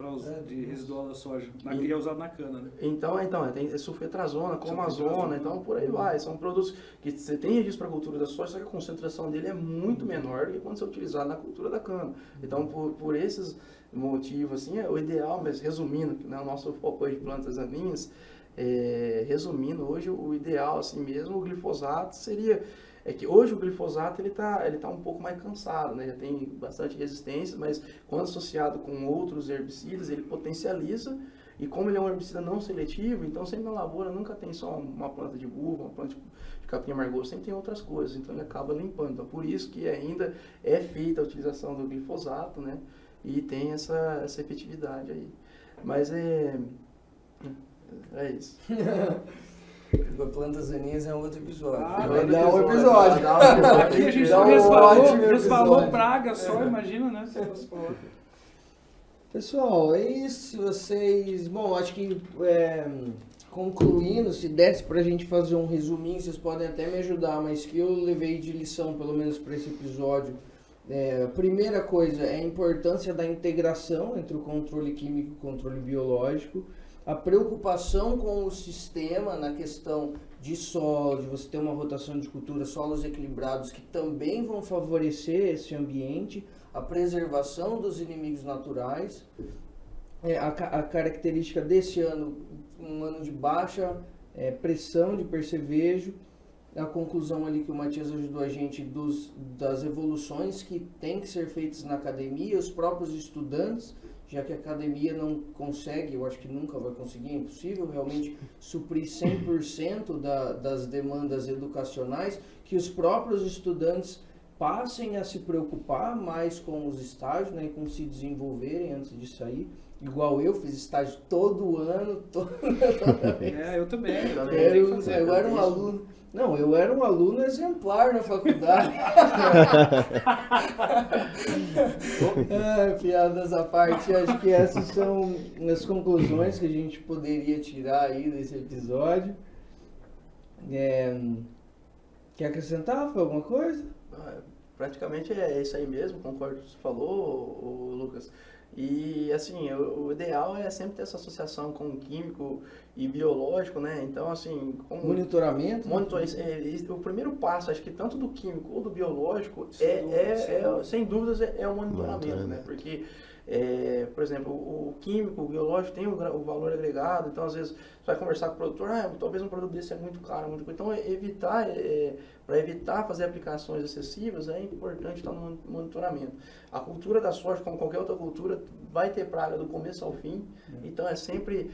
de residual da soja, que é usado na cana, né? Então tem sulfetrazona, comazona, então por aí vai. São produtos que você tem registro para a cultura da soja, só que a concentração dele é muito menor do que quando você é utilizado na cultura da cana. Então, por esses motivos, assim, o ideal, mas resumindo, né, o nosso foco de plantas daninhas, resumindo, hoje o ideal, assim mesmo, o glifosato seria... É que hoje o glifosato ele tá um pouco mais cansado, né? Já tem bastante resistência, mas quando associado com outros herbicidas, ele potencializa. E como ele é um herbicida não seletivo, então sempre na lavoura nunca tem só uma planta de uva, uma planta de capim amargoso, sempre tem outras coisas, então ele acaba limpando. Então por isso que ainda é feita a utilização do glifosato, né? E tem essa efetividade aí. Mas é isso. Plantas daninhas é um outro episódio. Vai dar um episódio. Aqui a gente resvalou praga só, imagina, né? Se fosse pra outra. Pessoal, é isso. Vocês... Bom, acho que concluindo, se desse pra gente fazer um resuminho, vocês podem até me ajudar, mas que eu levei de lição, pelo menos para esse episódio. A primeira coisa é a importância da integração entre o controle químico e o controle biológico. A preocupação com o sistema na questão de solo, de você ter uma rotação de cultura, solos equilibrados que também vão favorecer esse ambiente, a preservação dos inimigos naturais, a característica desse ano, um ano de baixa pressão de percevejo, a conclusão ali que o Matias ajudou a gente das evoluções que tem que ser feitas na academia, os próprios estudantes, já que a academia não consegue, eu acho que nunca vai conseguir, é impossível realmente suprir 100% das demandas educacionais, que os próprios estudantes passem a se preocupar mais com os estágios, né, e com se desenvolverem antes de sair. Igual eu fiz estágio todo ano, toda vez. Eu também. Eu era um aluno. Não, eu era um aluno exemplar na faculdade. Piadas à parte, acho que essas são as conclusões que a gente poderia tirar aí desse episódio. Quer acrescentar? Foi alguma coisa? Praticamente é isso aí mesmo, concordo com o que você falou, Lucas. E assim, o ideal é sempre ter essa associação com o químico e biológico, né? Então, assim, Monitoramento. O primeiro passo, acho que tanto do químico ou do biológico, sem dúvidas, é o monitoramento, né? Porque, por exemplo, o químico, o biológico tem o valor agregado, então às vezes você vai conversar com o produtor, talvez um produto desse é muito caro, então para evitar fazer aplicações excessivas, é importante estar no monitoramento. A cultura da soja, como qualquer outra cultura, vai ter praga do começo ao fim, então é sempre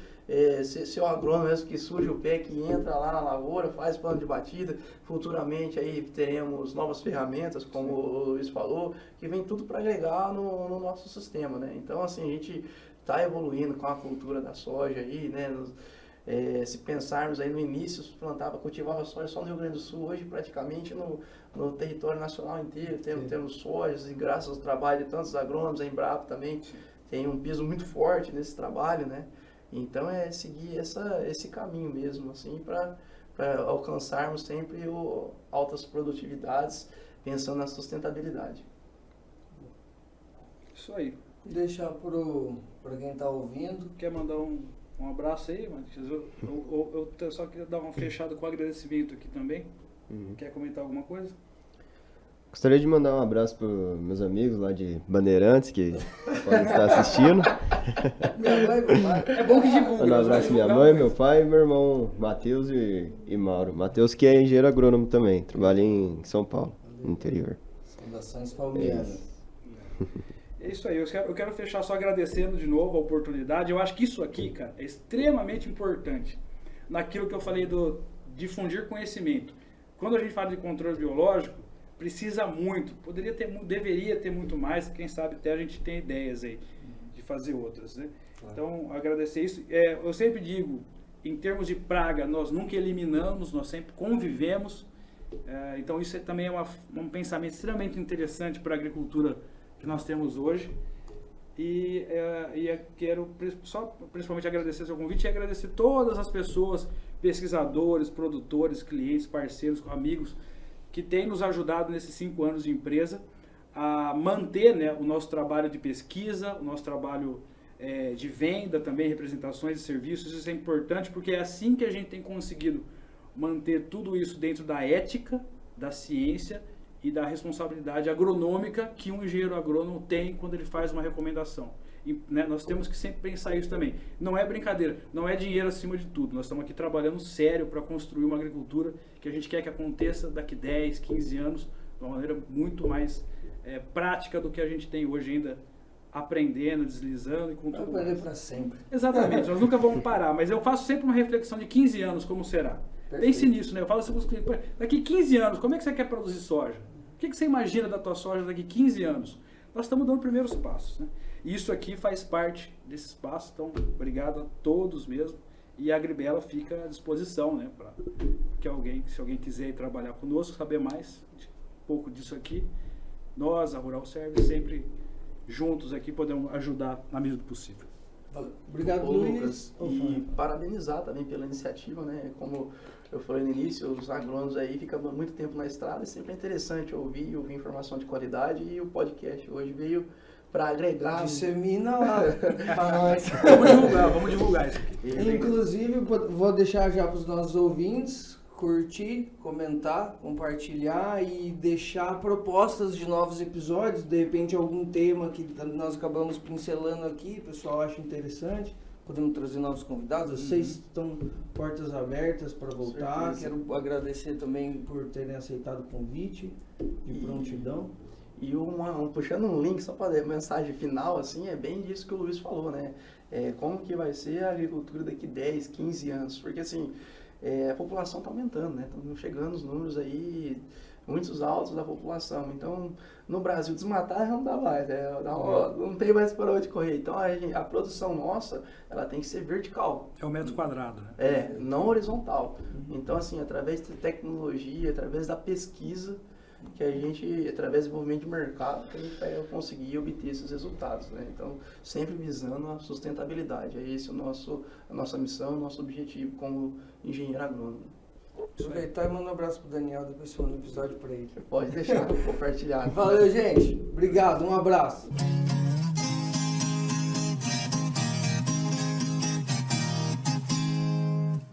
se o agrônomo mesmo que surge o pé, que entra lá na lavoura, faz plano de batida, futuramente aí teremos novas ferramentas, como o Luiz falou, que vem tudo para agregar no nosso sistema, né? Então, assim, a gente está evoluindo com a cultura da soja aí, né? Se pensarmos aí no início, cultivava soja só no Rio Grande do Sul, hoje praticamente no território nacional inteiro temos sojas, e graças ao trabalho de tantos agrônomos, a Embrapa também tem um piso muito forte nesse trabalho, né? Então é seguir esse caminho mesmo, assim, para alcançarmos sempre altas produtividades, pensando na sustentabilidade. Isso aí. Deixar para quem está ouvindo. Quer mandar um abraço aí, Matias? Eu só queria dar uma fechada com agradecimento aqui também. Quer comentar alguma coisa? Gostaria de mandar um abraço para meus amigos lá de Bandeirantes que podem estar assistindo. Minha mãe, meu pai. É bom que divulga. Um abraço minha mãe, meu pai e meu irmão Matheus e Mauro. Matheus que é engenheiro agrônomo também, trabalha em São Paulo, no interior. Fundações Palmeiras. É isso aí, eu quero fechar só agradecendo de novo a oportunidade. Eu acho que isso aqui, cara, é extremamente importante naquilo que eu falei do difundir conhecimento. Quando a gente fala de controle biológico, precisa muito, deveria ter muito mais, quem sabe até a gente tem ideias aí de fazer outras, né? Claro. Então, agradecer isso. Eu sempre digo, em termos de praga, nós nunca eliminamos, nós sempre convivemos. Então, isso também é um pensamento extremamente interessante para a agricultura que nós temos hoje. E quero só principalmente agradecer seu convite e agradecer todas as pessoas, pesquisadores, produtores, clientes, parceiros, amigos, que têm nos ajudado nesses 5 anos de empresa a manter, né, o nosso trabalho de pesquisa, o nosso trabalho de venda também, representações de serviços. Isso é importante porque é assim que a gente tem conseguido manter tudo isso dentro da ética, da ciência e da responsabilidade agronômica que um engenheiro agrônomo tem quando ele faz uma recomendação. E, né, nós temos que sempre pensar isso também. Não é brincadeira, não é dinheiro acima de tudo. Nós estamos aqui trabalhando sério para construir uma agricultura que a gente quer que aconteça daqui 10, 15 anos, de uma maneira muito mais prática do que a gente tem hoje ainda, aprendendo, deslizando e com tudo. Aprender para sempre. Exatamente, nós nunca vamos parar, mas eu faço sempre uma reflexão de 15 anos, como será? Perfeito. Pense nisso, né? Eu falo assim para os clientes, daqui 15 anos, como é que você quer produzir soja? O que você imagina da tua soja daqui 15 anos? Nós estamos dando primeiros passos, né? E isso aqui faz parte desses passos, então obrigado a todos mesmo. E a Agribela fica à disposição, né? Para que se alguém quiser ir trabalhar conosco, saber mais um pouco disso aqui, nós, a Rural Service, sempre juntos aqui podemos ajudar na medida do possível. Obrigado, Lucas. E parabenizar também pela iniciativa, né? Como eu falei no início, os agrônomos aí ficam muito tempo na estrada e sempre é interessante ouvir informação de qualidade, e o podcast hoje veio para agregar. Dissemina lá para nós. Vamos divulgar isso aqui. Inclusive, vou deixar já para os nossos ouvintes curtir, comentar, compartilhar e deixar propostas de novos episódios, de repente algum tema que nós acabamos pincelando aqui, o pessoal acha interessante, podemos trazer novos convidados. Vocês estão portas abertas para voltar. Quero agradecer também por terem aceitado o convite de prontidão. E puxando um link só para a mensagem final, assim, é bem disso que o Luiz falou, né? Como que vai ser a agricultura daqui 10, 15 anos? Porque assim, a população está aumentando, né? Estão chegando os números aí, muitos altos da população. Então, no Brasil, desmatar não dá mais, não tem mais para onde correr. Então, a produção nossa, ela tem que ser vertical. É o metro quadrado, né? Não horizontal. Então, assim, através da tecnologia, através da pesquisa, que a gente, através do desenvolvimento de mercado, que a gente vai conseguir obter esses resultados, né? Então, sempre visando a sustentabilidade. É esse a nossa missão, o nosso objetivo como engenheiro agrônomo. Aproveitar e mandar um abraço pro Daniel, depois você manda um episódio para ele. Pode deixar compartilhado. Valeu, gente. Obrigado, um abraço.